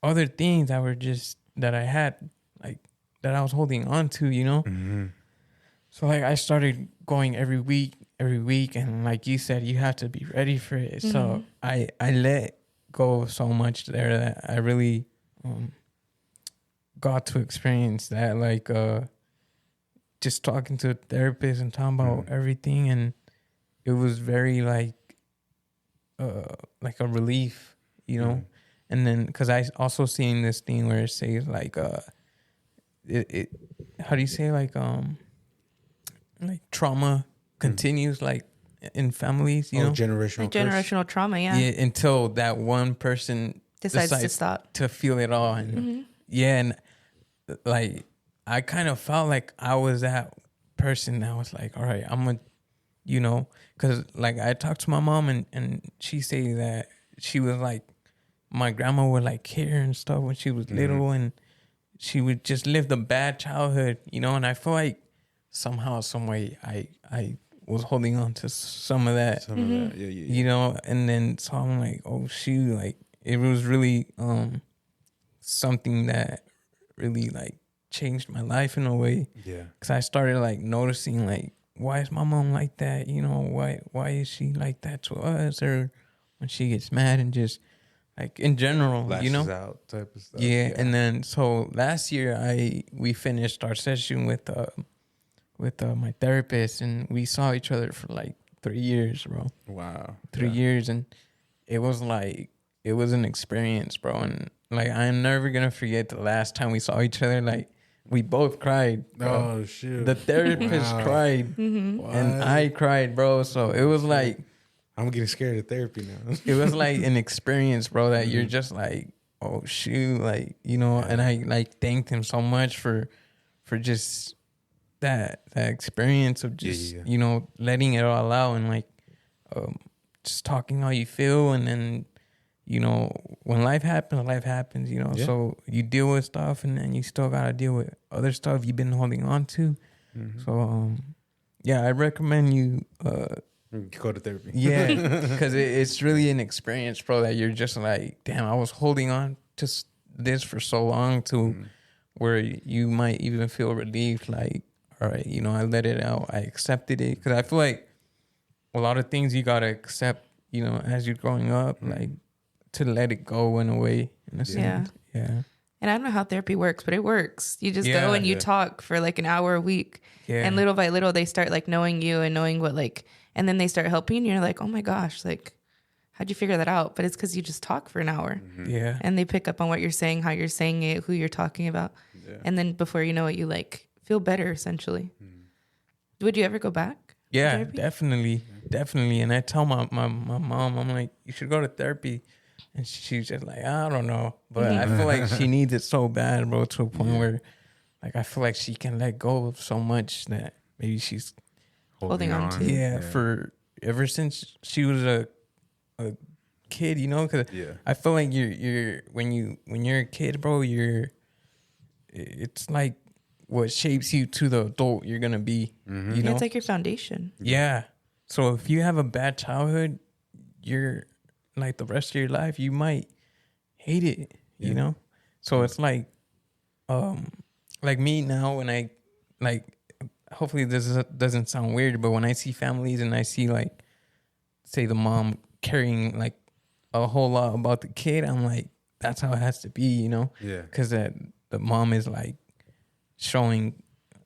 Speaker 3: other things that I had, like that I was holding on to, So like I started going every week, and like you said, you have to be ready for it. So I let go so much there that I really got to experience that. Like just talking to a therapist and talking about everything, and it was very like a relief, you know. And then because I also seen this thing where it says like it how do you say like trauma continues like in families, you know,
Speaker 2: generational curse.
Speaker 4: Generational trauma, yeah,
Speaker 3: until that one person
Speaker 4: decides to stop
Speaker 3: to feel it all. And and like I kind of felt like I was that person that was like, all right, I'm gonna, you know, because like I talked to my mom and she said that she was like, my grandma would like hit her and stuff when she was little, and she would just live the bad childhood, you know. And I feel like somehow, some way, I was holding on to some of that, you know. And then so I'm like, oh shoot, like it was really something that really like changed my life in a way. Yeah, because I started like noticing like, why is my mom like that? You know, why is she like that to us? Or when she gets mad and just like in general,
Speaker 2: lashes
Speaker 3: you know,
Speaker 2: out type of stuff.
Speaker 3: Yeah. And then so last year we finished our session with my therapist, and we saw each other for like 3 years, bro.
Speaker 2: Wow.
Speaker 3: 3 years, and it was an experience, bro. And like I'm never gonna forget the last time we saw each other. Like we both cried, bro.
Speaker 2: Oh shoot.
Speaker 3: The therapist cried and I cried, bro. So it was like,
Speaker 2: I'm getting scared of therapy now.
Speaker 3: it was like an experience, bro, that you're just like, oh shoot, like, you know. And I like thanked him so much for just that experience of just you know, letting it all out, and like just talking how you feel. And then, you know, when life happens, you know. So you deal with stuff, and then you still gotta deal with other stuff you've been holding on to. So I recommend you
Speaker 2: go to therapy.
Speaker 3: Yeah, because it's really an experience, bro, that you're just like, damn, I was holding on to this for so long, to where you might even feel relieved, like, all right, you know, I let it out, I accepted it. Because I feel like a lot of things you gotta accept, you know, as you're growing up, like to let it go in a way, in a sense. Yeah.
Speaker 4: And I don't know how therapy works, but it works. You just go and you talk for like an hour a week, and little by little they start like knowing you and knowing what like. And then they start helping, and you're like, oh my gosh, like, how'd you figure that out? But it's because you just talk for an hour.
Speaker 3: Yeah.
Speaker 4: And they pick up on what you're saying, how you're saying it, who you're talking about. Yeah. And then before you know it, you like feel better, essentially. Would you ever go back?
Speaker 3: Yeah, definitely. And I tell my mom, I'm like, you should go to therapy. And she's just like, I don't know. But I feel like she needs it so bad, bro, to a point where like I feel like she can let go of so much that maybe she's
Speaker 4: holding on to.
Speaker 3: For ever since she was a kid, you know, because I feel like you're when you're a kid, bro, it's like what shapes you to the adult you're gonna be. You know,
Speaker 4: it's like your foundation.
Speaker 3: Yeah. So if you have a bad childhood, you're like the rest of your life you might hate it. You know, so it's like me now when I like. Hopefully this doesn't sound weird, but when I see families and I see like, say the mom carrying like a whole lot about the kid, I'm like, that's how it has to be, you know?
Speaker 2: Yeah.
Speaker 3: Because the mom is like showing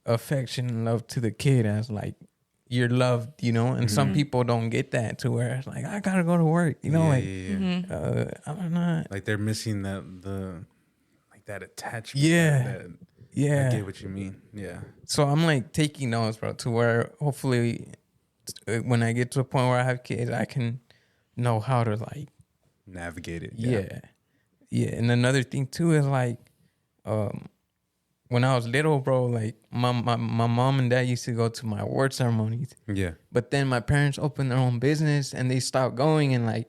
Speaker 3: affection and love to the kid as like, you're loved, you know? And some people don't get that, to where it's like, I gotta go to work, you know? I'm not.
Speaker 2: Like they're missing that attachment.
Speaker 3: Yeah.
Speaker 2: I get what you mean. Yeah.
Speaker 3: So I'm like taking notes, bro, to where hopefully when I get to a point where I have kids, I can know how to like
Speaker 2: navigate it.
Speaker 3: Yeah. And another thing too is like, when I was little, bro, like my mom and dad used to go to my award ceremonies.
Speaker 2: Yeah.
Speaker 3: But then my parents opened their own business and they stopped going, and like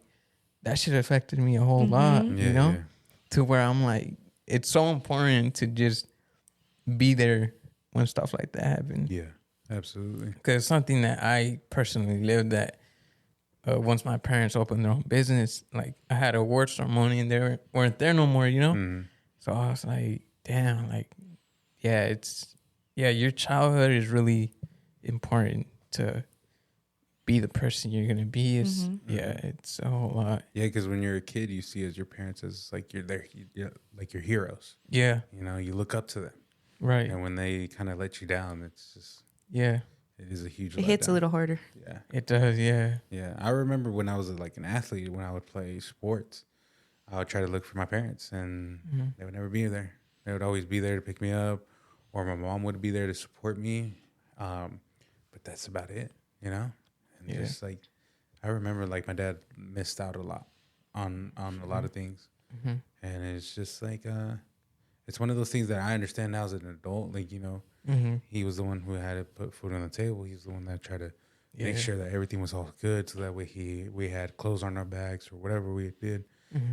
Speaker 3: that shit affected me a whole lot, you know? Yeah. To where I'm like, it's so important to just be there when stuff like that happens.
Speaker 2: Yeah, absolutely.
Speaker 3: Because it's something that I personally lived, that once my parents opened their own business, like I had an award ceremony and they weren't there no more, you know? So I was like, damn, like, your childhood is really important to be the person you're gonna be. Is it's a whole lot.
Speaker 2: Yeah, because when you're a kid, you see as your parents as like you're there, like your heroes.
Speaker 3: Yeah,
Speaker 2: You know, you look up to them,
Speaker 3: right.
Speaker 2: and when they kind of let you down, it's just
Speaker 3: Yeah,
Speaker 2: it is a huge.
Speaker 4: It hits a
Speaker 2: letdown.
Speaker 4: little harder.
Speaker 2: Yeah,
Speaker 3: it does. Yeah,
Speaker 2: yeah. I remember when I was like an athlete, when I would play sports, I would try to look for my parents, and they would never be there. They would always be there to pick me up, or my mom would be there to support me. But that's about it, you know. And just like, I remember like my dad missed out a lot on a lot of things, and it's just like it's one of those things that I understand now as an adult. Like, you know, he was the one who had to put food on the table. He was the one that tried to make sure that everything was all good, so that way we had clothes on our backs or whatever we did.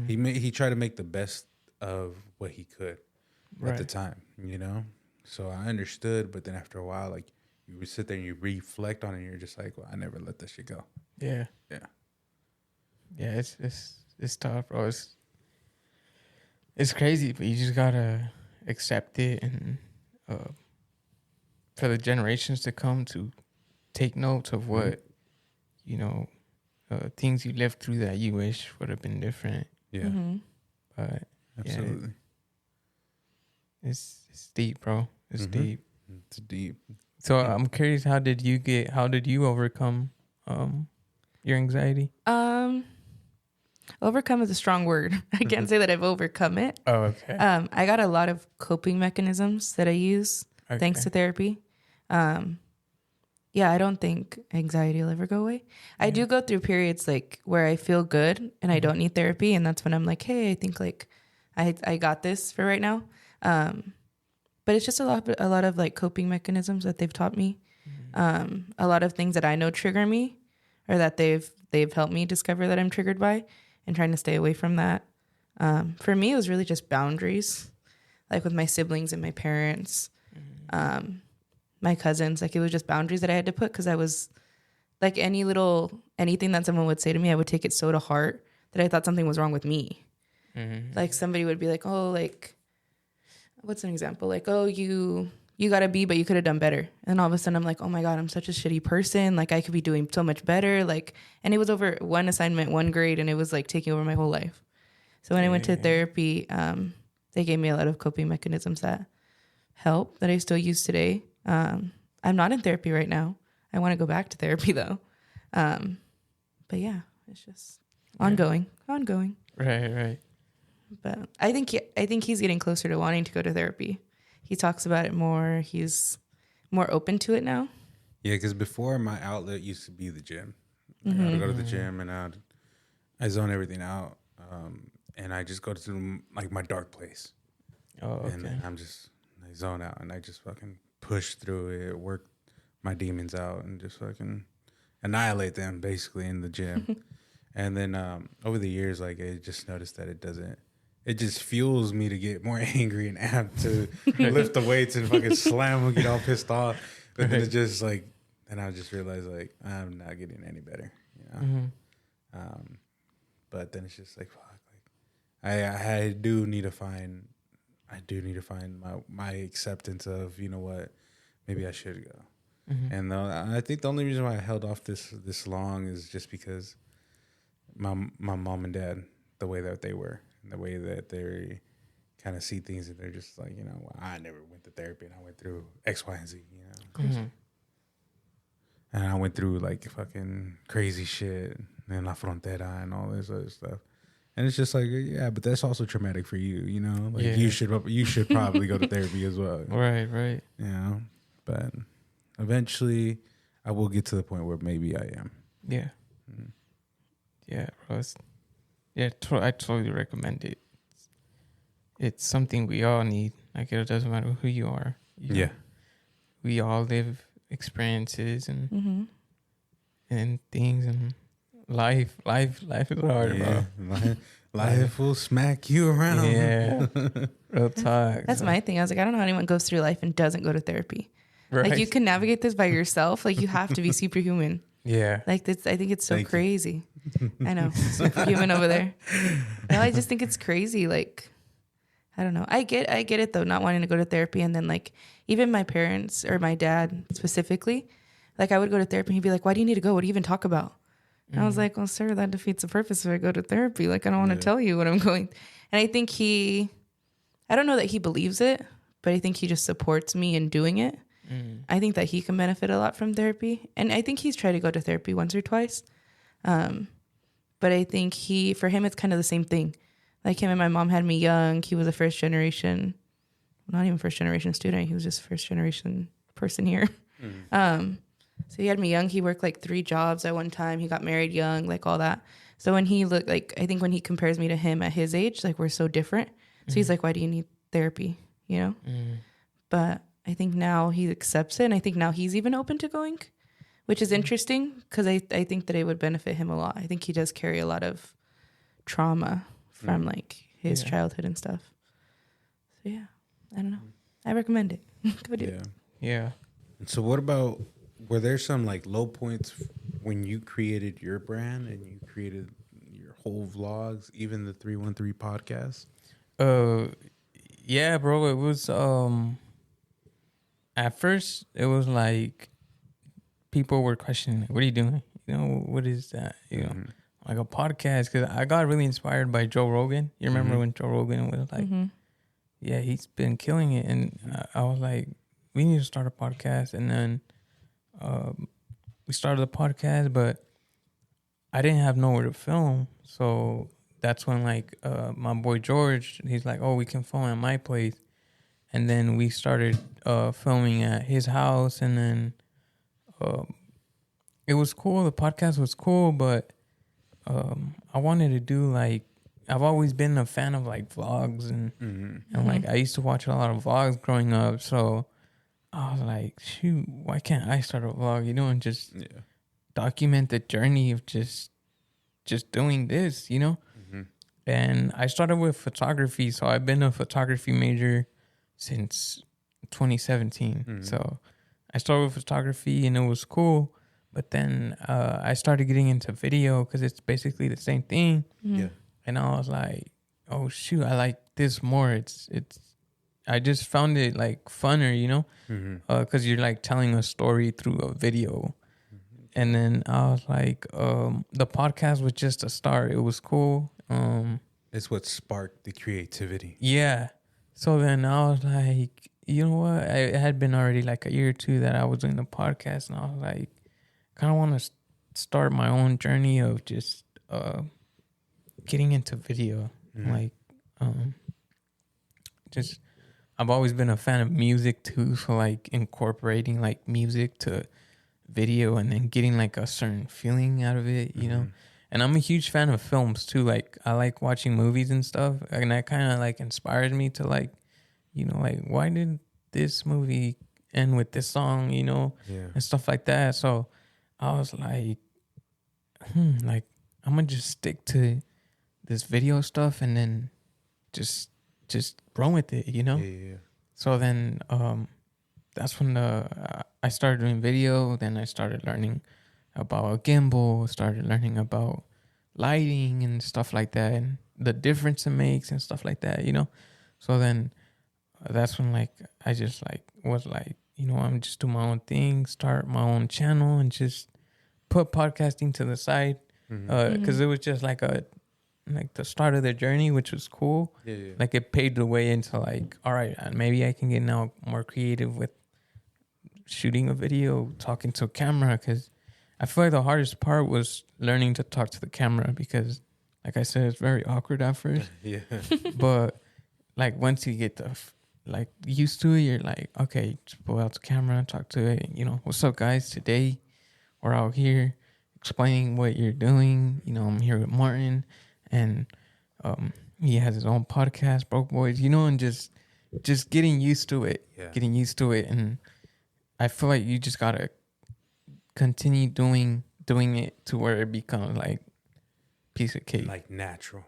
Speaker 2: He tried to make the best of what he could at the time, you know. So I understood, but then after a while, like, you would sit there and you reflect on it, and you're just like, well, I never let that shit go.
Speaker 3: yeah,
Speaker 2: Yeah.
Speaker 3: yeah. It's tough, bro. It's crazy, but you just gotta accept it, and for the generations to come to take notes of what you know, things you lived through that you wish would have been different.
Speaker 2: Yeah.
Speaker 3: But
Speaker 2: Absolutely.
Speaker 3: it's deep, bro. It's deep.
Speaker 2: It's deep.
Speaker 3: So I'm curious, how did you overcome your anxiety?
Speaker 4: Overcome is a strong word. I can't say that I've overcome it.
Speaker 3: Oh, okay.
Speaker 4: I got a lot of coping mechanisms that I use thanks to therapy. Yeah, I don't think anxiety will ever go away. I do go through periods like where I feel good and I don't need therapy, and that's when I'm like, hey, I think like I got this for right now. But it's just a lot of like coping mechanisms that they've taught me. A lot of things that I know trigger me, or that they've helped me discover that I'm triggered by, and trying to stay away from that. For me, it was really just boundaries, like with my siblings and my parents, my cousins. Like, it was just boundaries that I had to put, because I was like, anything that someone would say to me, I would take it so to heart that I thought something was wrong with me. Like, somebody would be like, oh, like, what's an example? Like, oh, you got a B, but you could have done better. And all of a sudden I'm like, oh my God, I'm such a shitty person. Like, I could be doing so much better. Like, and it was over one assignment, one grade, and it was like taking over my whole life. So when I went to therapy, they gave me a lot of coping mechanisms that help, that I still use today. I'm not in therapy right now. I want to go back to therapy though. But yeah, it's just ongoing.
Speaker 3: Right.
Speaker 4: But I think he's getting closer to wanting to go to therapy. He talks about it more. He's more open to it now.
Speaker 2: Yeah, because before, my outlet used to be the gym. Like, I would go to the gym and I zone everything out, and I just go to like my dark place.
Speaker 3: Oh, okay.
Speaker 2: And then I zone out, and I just fucking push through it, work my demons out, and just fucking annihilate them basically in the gym. And then over the years, like, I just noticed that it just fuels me to get more angry and amped to lift the weights and fucking slam and get all pissed off. But then it's just like, and I just realized, like, I'm not getting any better, you know? But then it's just like, fuck, like, I do need to find my acceptance of, you know what, maybe I should go. And I think the only reason why I held off this long is just because my mom and dad, the way that they were, and the way that they kind of see things, and they're just like, you know, well, I never went to therapy, and I went through X, Y, and Z, you know. And I went through like fucking crazy shit and La Frontera and all this other stuff. And it's just like, yeah, but that's also traumatic for you, you know. Like, you should probably go to therapy as well.
Speaker 3: Right.
Speaker 2: You know, but eventually, I will get to the point where maybe I am.
Speaker 3: Yeah. Yeah, bro. I totally recommend it. It's something we all need. Like, it doesn't matter who you are. You know?
Speaker 2: Yeah.
Speaker 3: We all live experiences and things, and life is hard, bro.
Speaker 2: Life will smack you around.
Speaker 3: Yeah. Real talk.
Speaker 4: That's my thing. I was like, I don't know how anyone goes through life and doesn't go to therapy.
Speaker 3: Right.
Speaker 4: Like, you can navigate this by yourself. Like, you have to be superhuman.
Speaker 3: Yeah.
Speaker 4: Like, this, I think it's so
Speaker 2: Thank you.
Speaker 4: crazy. I know, superhuman over there. No, I just think it's crazy. Like, I don't know. I get it though, not wanting to go to therapy. And then, like, even my parents, or my dad specifically, Like I would go to therapy and he'd be like, why do you need to go? What do you even talk about? And I was like, well, sir, that defeats the purpose if I go to therapy. Like, I don't want to tell you what I'm going. And I think I don't know that he believes it, but I think he just supports me in doing it. I think that he can benefit a lot from therapy. And I think he's tried to go to therapy once or twice. But I think for him, it's kind of the same thing. Like him and my mom had me young. He was a first generation, not even first generation student. He was just first generation person here. So he had me young. He worked like 3 jobs at one time. He got married young, like all that. So when he looked like, I think when he compares me to him at his age, like we're so different. So he's like, why do you need therapy? You know? But I think now he accepts it. And I think now he's even open to going, which is interesting because I think that it would benefit him a lot. I think he does carry a lot of trauma from like his childhood and stuff. So yeah, I don't know. I recommend it. Go do it.
Speaker 3: Yeah.
Speaker 2: And so what about, were there some like low points when you created your brand and you created your whole vlogs, even the 313 podcast?
Speaker 3: Yeah, bro. It was at first it was like people were questioning, what are you doing? You know, what is that? You know, like a podcast. Because I got really inspired by Joe Rogan. You remember when Joe Rogan was like, yeah, he's been killing it. And I was like, we need to start a podcast. And then we started the podcast, but I didn't have nowhere to film. So that's when like my boy George, he's like, oh, we can film at my place. And then we started filming at his house. And then it was cool. The podcast was cool, but I wanted to do like, I've always been a fan of like vlogs and like I used to watch a lot of vlogs growing up. So I was like, shoot, why can't I start a vlog, you know, and just document the journey of just doing this, you know? And I started with photography. So I've been a photography major since 2017. So I started with photography and it was cool. But then I started getting into video because it's basically the same thing.
Speaker 2: Yeah.
Speaker 3: And I was like, oh, shoot, I like this more. I just found it like funner, you know, because you're like telling a story through a video. And then I was like, the podcast was just a start. It was cool.
Speaker 2: It's what sparked the creativity.
Speaker 3: Yeah. So then I was like, you know what? It had been already like a year or two that I was doing the podcast. And I was like, kind of want to start my own journey of just getting into video. Like, just... I've always been a fan of music too, so like incorporating like music to video and then getting like a certain feeling out of it, you know. And I'm a huge fan of films too. Like I like watching movies and stuff, and that kind of like inspires me to like, you know, like why did this movie end with this song, you know, and stuff like that. So I was like, like I'm gonna just stick to this video stuff and then just run with it, you know? So then that's when I started doing video. Then I started learning about a gimbal, started learning about lighting and stuff like that and the difference it makes and stuff like that, you know? So then that's when like I just like was like, you know, I'm just do my own thing, start my own channel and just put podcasting to the side. Because it was just like the start of the journey, which was cool. Like it paved the way into like, all right, maybe I can get now more creative with shooting a video, talking to a camera. Because I feel like the hardest part was learning to talk to the camera because, like I said, it's very awkward at first. But like once you get like used to it, you're like, okay, just pull out the camera, talk to it. You know, what's up, guys? Today we're out here explaining what you're doing. You know, I'm here with Martin. And he has his own podcast, Broke Boys, you know, and just getting used to it, And I feel like you just got to continue doing it to where it becomes like piece of cake.
Speaker 2: Like natural.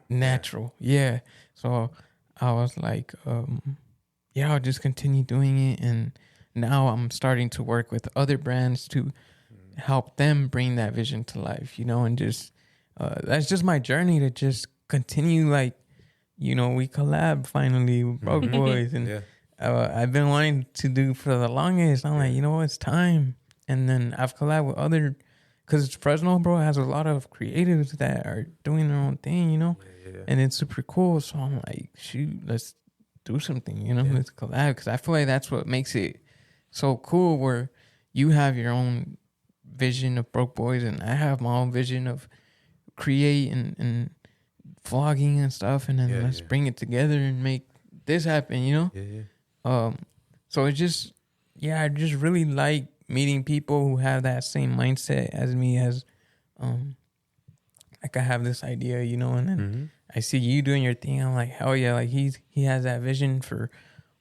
Speaker 3: Yeah. So I was like, I'll just continue doing it. And now I'm starting to work with other brands to help them bring that vision to life, you know, and just... that's just my journey to just continue, like, you know, we collab finally with Broke Boys. And I've been wanting to do for the longest. I'm like, you know what, it's time. And then I've collabed with other, because Fresno, bro, has a lot of creatives that are doing their own thing, you know?
Speaker 2: Yeah.
Speaker 3: And it's super cool. So I'm like, shoot, let's do something, you know? Let's collab. Because I feel like that's what makes it so cool, where you have your own vision of Broke Boys and I have my own vision of create and vlogging and stuff. And then let's bring it together and make this happen, you know?
Speaker 2: Yeah.
Speaker 3: So it's just, I just really like meeting people who have that same mindset as me, as like I have this idea, you know, and then I see you doing your thing. I'm like, hell yeah, like he has that vision for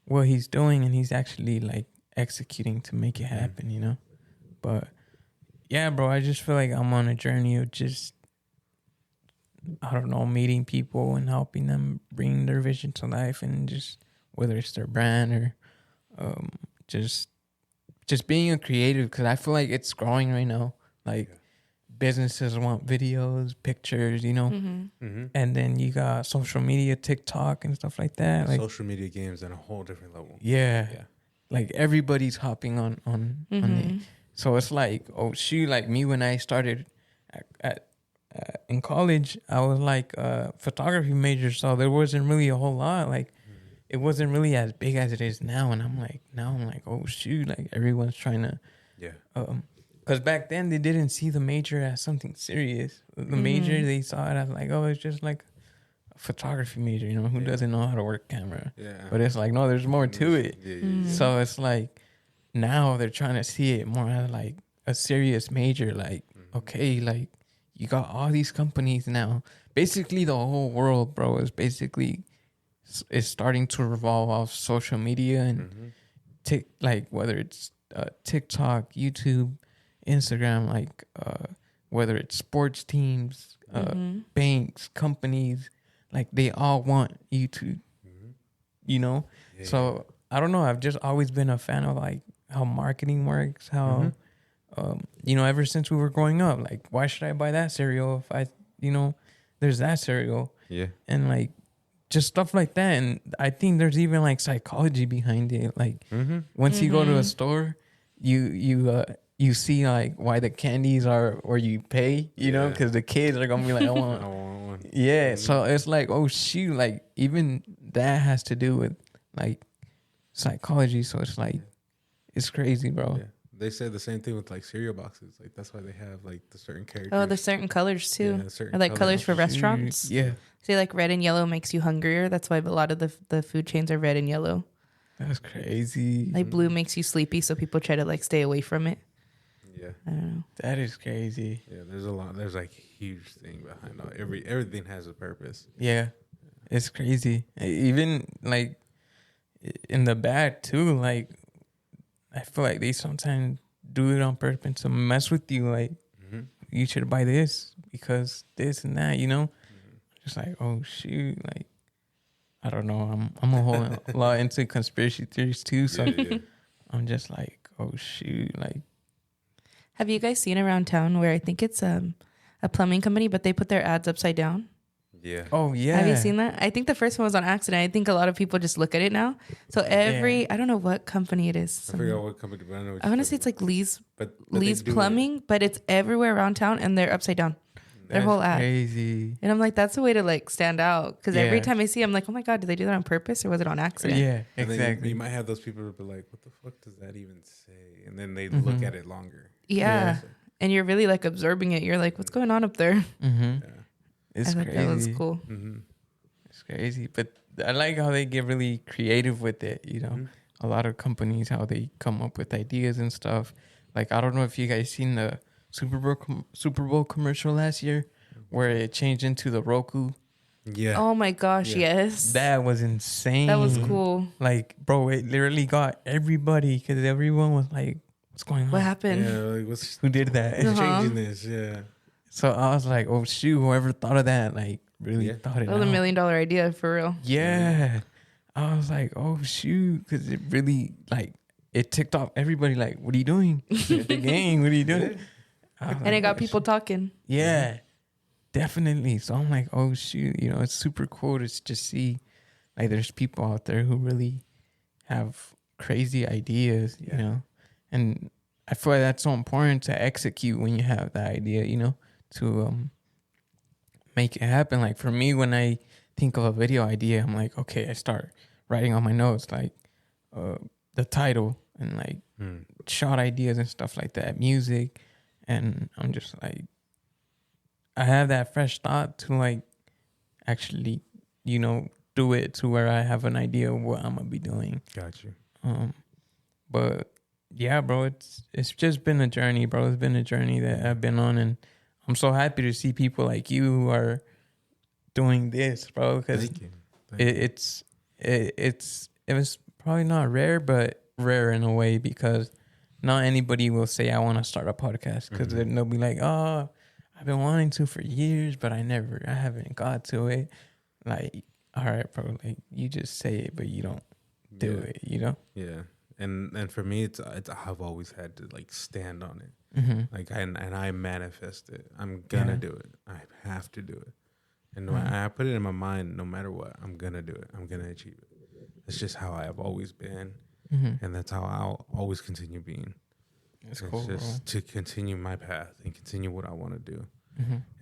Speaker 3: what he's doing, and he's actually like executing to make it happen, you know. But yeah, bro, I just feel like I'm on a journey of just, I don't know, meeting people and helping them bring their vision to life, and just whether it's their brand or just being a creative, because I feel like it's growing right now. Like businesses want videos, pictures, you know, and then you got social media, TikTok and stuff like that. Like
Speaker 2: social media games on a whole different level.
Speaker 3: Yeah. Like everybody's hopping on it. So it's like, oh shoot, like me when I started in college, I was like a photography major, so there wasn't really a whole lot. Like it wasn't really as big as it is now, and I'm like, oh shoot, like everyone's trying to, because back then they didn't see the major as something serious. The major, they saw it as like, oh, it's just like a photography major, you know, who doesn't know how to work camera. But it's like, no, there's more to it. So it's like now they're trying to see it more as like a serious major. Like, okay, like you got all these companies now. Basically, the whole world, bro, is starting to revolve off social media and like whether it's TikTok, YouTube, Instagram, like whether it's sports teams, banks, companies, like they all want you to, you know. So I don't know. I've just always been a fan of like how marketing works. How you know, ever since we were growing up, like why should I buy that cereal if I, you know, there's that cereal. And like just stuff like that. And I think there's even like psychology behind it. Like once you go to a store, you see like why the candies are where you pay, you know, because the kids are gonna be like, I want one. Yeah. So it's like, oh shoot, like even that has to do with like psychology. So it's like, it's crazy, bro.
Speaker 2: They said the same thing with like cereal boxes. Like that's why they have like the certain characters.
Speaker 4: Oh, there's certain colors too.
Speaker 2: Yeah, certain
Speaker 4: or like colors for restaurants.
Speaker 3: Yeah.
Speaker 4: Say like red and yellow makes you hungrier. That's why a lot of the food chains are red and yellow.
Speaker 3: That's crazy.
Speaker 4: Like blue makes you sleepy, so people try to like stay away from it.
Speaker 2: Yeah.
Speaker 4: I don't know.
Speaker 3: That is crazy.
Speaker 2: Yeah, there's a lot. There's like huge thing behind all. Everything has a purpose.
Speaker 3: Yeah. It's crazy. Even like in the bad too, like I feel like they sometimes do it on purpose to mess with you. Like, you should buy this because this and that, you know? Just like, oh, shoot. Like, I don't know. I'm a whole lot into conspiracy theories too. So I'm just like, oh, shoot. Like,
Speaker 4: have you guys seen around town where I think it's a plumbing company, but they put their ads upside down?
Speaker 2: Yeah.
Speaker 3: Oh, yeah.
Speaker 4: Have you seen that? I think the first one was on accident. I think a lot of people just look at it now. So I don't know what company it is.
Speaker 2: I forgot what company, but I know.
Speaker 4: I want to say it's like Lee's
Speaker 2: Lee's
Speaker 4: Plumbing, but it's everywhere around town and they're upside down. Their whole ad.
Speaker 3: Crazy.
Speaker 4: And I'm like, that's a way to like stand out. Because every time I see, I'm like, oh my God, did they do that on purpose or was it on accident?
Speaker 3: Yeah, exactly.
Speaker 2: And then you might have those people who be like, what the fuck does that even say? And then they look at it longer.
Speaker 4: Yeah. And you're really like absorbing it. You're like, what's going on up there?
Speaker 3: It's
Speaker 4: I thought
Speaker 3: crazy.
Speaker 4: that was cool.
Speaker 3: It's crazy. But I like how they get really creative with it, you know? A lot of companies, how they come up with ideas and stuff. Like, I don't know if you guys seen the Super Bowl commercial last year where it changed into the Roku.
Speaker 2: Yeah.
Speaker 4: Oh my gosh, yes.
Speaker 3: That was insane.
Speaker 4: That was cool.
Speaker 3: Like, bro, it literally got everybody because everyone was like, what's going on?
Speaker 4: What happened?
Speaker 2: Yeah, like,
Speaker 3: Who did that?
Speaker 2: What's changing this? Yeah.
Speaker 3: So I was like, oh, shoot, whoever thought of that, like, really thought it
Speaker 4: That was
Speaker 3: out.
Speaker 4: $1 million idea, for real.
Speaker 3: Yeah. I was like, oh, shoot, because it really, like, it ticked off everybody, like, what are you doing? The game, what are you doing?
Speaker 4: And it got people talking.
Speaker 3: Yeah, definitely. So I'm like, oh, shoot, you know, it's super cool to just see, like, there's people out there who really have crazy ideas, you know? And I feel like that's so important to execute when you have that idea, you know, to make it happen. Like for me, when I think of a video idea, I'm like, okay, I start writing on my notes, like the title and like shot ideas and stuff like that, music. And I'm just like, I have that fresh thought to like actually, you know, do it to where I have an idea of what I'm going to be doing.
Speaker 2: Got you.
Speaker 3: But yeah, bro, it's just been a journey, bro. It's been a journey that I've been on, and I'm so happy to see people like you who are doing this, bro. Because it was probably not rare, but rare in a way, because not anybody will say I want to start a podcast, because they'll be like, oh, I've been wanting to for years, but I haven't got to it. Like, all right, bro, like you just say it, but you don't do it, you know?
Speaker 2: Yeah. And for me, it's I've always had to like stand on it, like I manifest it. I'm gonna do it. I have to do it, and I put it in my mind. No matter what, I'm gonna do it. I'm gonna achieve it. It's just how I have always been, and that's how I'll always continue being.
Speaker 3: It's cool,
Speaker 2: just
Speaker 3: bro.
Speaker 2: to continue my path and continue what I want to do,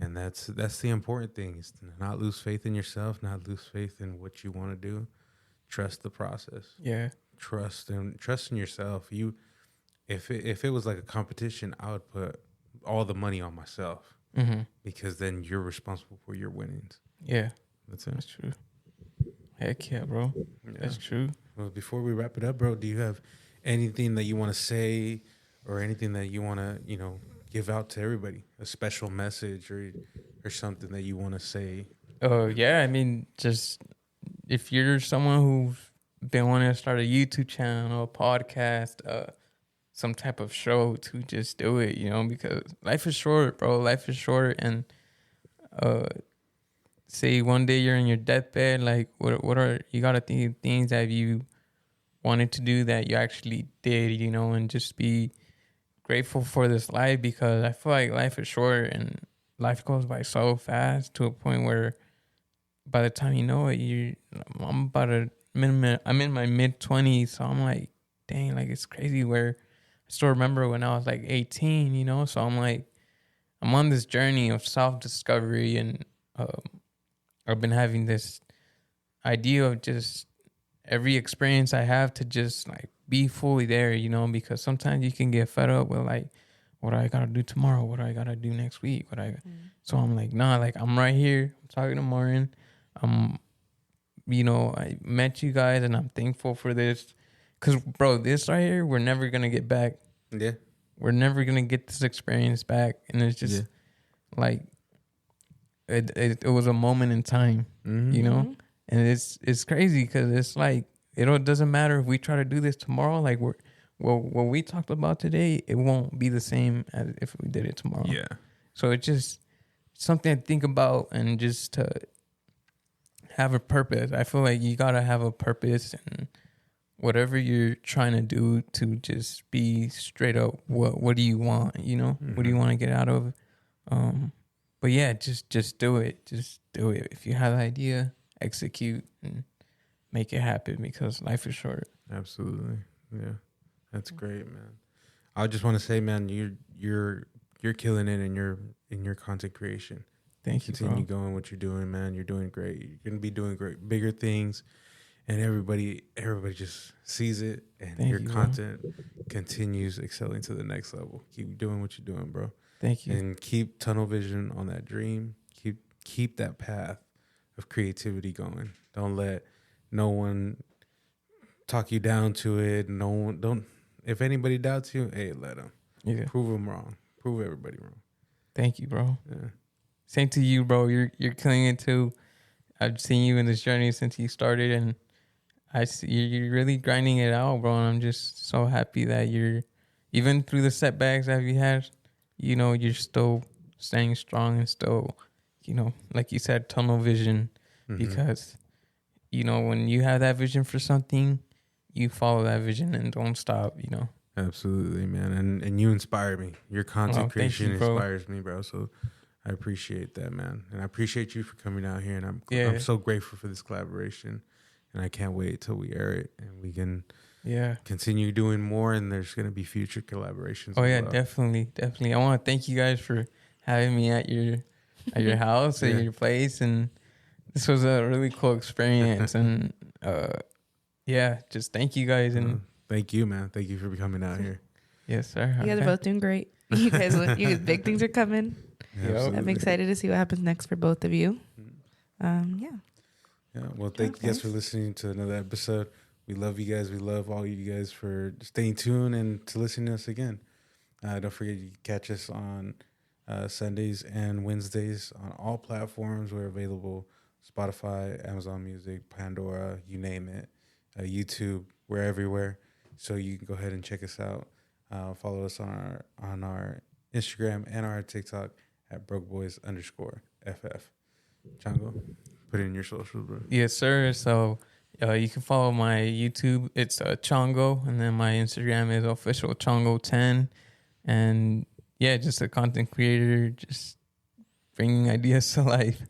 Speaker 2: and that's the important thing, is to not lose faith in yourself, not lose faith in what you want to do. Trust the process.
Speaker 3: Yeah.
Speaker 2: Trust in yourself. If it was like a competition, I would put all the money on myself, because then you're responsible for your winnings.
Speaker 3: Yeah,
Speaker 2: That's it.
Speaker 3: that's true. Heck yeah, bro.
Speaker 2: Yeah.
Speaker 3: That's true.
Speaker 2: Well, before we wrap it up, bro, do you have anything that you want to say, or anything that you want to, you know, give out to everybody? A special message or something that you want to say?
Speaker 3: Yeah, I mean, just if you're someone who's been wanting to start a YouTube channel, a podcast, some type of show, to just do it, you know, because life is short, bro. Life is short, and say one day you're in your deathbed, like what are you gotta think of things that you wanted to do that you actually did, you know, and just be grateful for this life, because I feel like life is short and life goes by so fast, to a point where by the time you know it, I'm in my mid-20s, so I'm like, dang, like it's crazy, where I still remember when I was like 18, you know? So I'm like, I'm on this journey of self-discovery, and I've been having this idea of just every experience I have to just like be fully there, you know? Because sometimes you can get fed up with like, what do I gotta do tomorrow? What do I gotta do next week? So I'm like, nah, like I'm right here. I'm talking to Martin. You know, I met you guys, and I'm thankful for this. Because, bro, this right here, we're never going to get back.
Speaker 2: Yeah.
Speaker 3: We're never going to get this experience back. And it's just like, it was a moment in time, you know? And it's crazy, because it's like, it doesn't matter if we try to do this tomorrow. Like, what we talked about today, it won't be the same as if we did it tomorrow.
Speaker 2: Yeah.
Speaker 3: So it's just something to think about, and just to have a purpose. I feel like you gotta have a purpose, and whatever you're trying to do, to just be straight up. What do you want? You know, what do you want to get out of? But yeah, just do it. Just do it. If you have an idea, execute and make it happen, because life is short.
Speaker 2: Absolutely. Yeah. That's great, man. I just want to say, man, you're killing it in your content creation.
Speaker 3: Thank you,
Speaker 2: Continue
Speaker 3: bro.
Speaker 2: going what you're doing, man. You're doing great. You're gonna be doing great, bigger things, and everybody just sees it, and
Speaker 3: Thank
Speaker 2: your
Speaker 3: you,
Speaker 2: content continues excelling to the next level. Keep doing what you're doing, bro.
Speaker 3: Thank you.
Speaker 2: And keep tunnel vision on that dream. Keep that path of creativity going. Don't let no one talk you down to it. No one don't. If anybody doubts you, hey, let them.
Speaker 3: Yeah.
Speaker 2: Prove them wrong. Prove everybody wrong.
Speaker 3: Thank you, bro.
Speaker 2: Yeah.
Speaker 3: Same to you, bro. You're killing it too. I've seen you in this journey since you started, and I see you're really grinding it out, bro. And I'm just so happy that you're, even through the setbacks that you had, you know, you're still staying strong, and still, you know, like you said, tunnel vision, because, you know, when you have that vision for something, you follow that vision and don't stop, you know.
Speaker 2: Absolutely, man. And you inspire me. Your content creation inspires me, bro. So I appreciate that, man. And I appreciate you for coming out here. And I'm so grateful for this collaboration. And I can't wait till we air it and we can continue doing more, and there's going to be future collaborations.
Speaker 3: Oh yeah, definitely. I want to thank you guys for having me at your house, at your place, and this was a really cool experience. And just thank you guys. And
Speaker 2: thank you, man. Thank you for coming out here.
Speaker 3: Yes, sir.
Speaker 4: You guys are both doing great. You guys, big things are coming.
Speaker 2: Yeah,
Speaker 4: I'm excited to see what happens next for both of you.
Speaker 2: Well, thank you guys for listening to another episode. We love you guys. We love all you guys for staying tuned and to listening to us again. Don't forget, you can catch us on Sundays and Wednesdays on all platforms. We're available: Spotify, Amazon Music, Pandora, you name it, YouTube. We're everywhere, so you can go ahead and check us out. Follow us on our Instagram and our TikTok at BrokeBoys_FF. Chango, put it in your socials, bro.
Speaker 3: Yes, sir. So you can follow my YouTube. It's Chongo, and then my Instagram is official Chongo10. And yeah, just a content creator, just bringing ideas to life.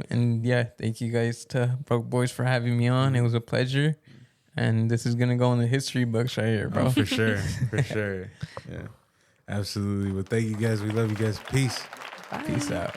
Speaker 3: And yeah, thank you guys to Broke Boys for having me on. It was a pleasure. And this is gonna go in the history books right here, bro.
Speaker 2: Oh, for sure. Yeah, absolutely. Well, thank you guys. We love you guys. Peace.
Speaker 4: Bye.
Speaker 3: Peace out.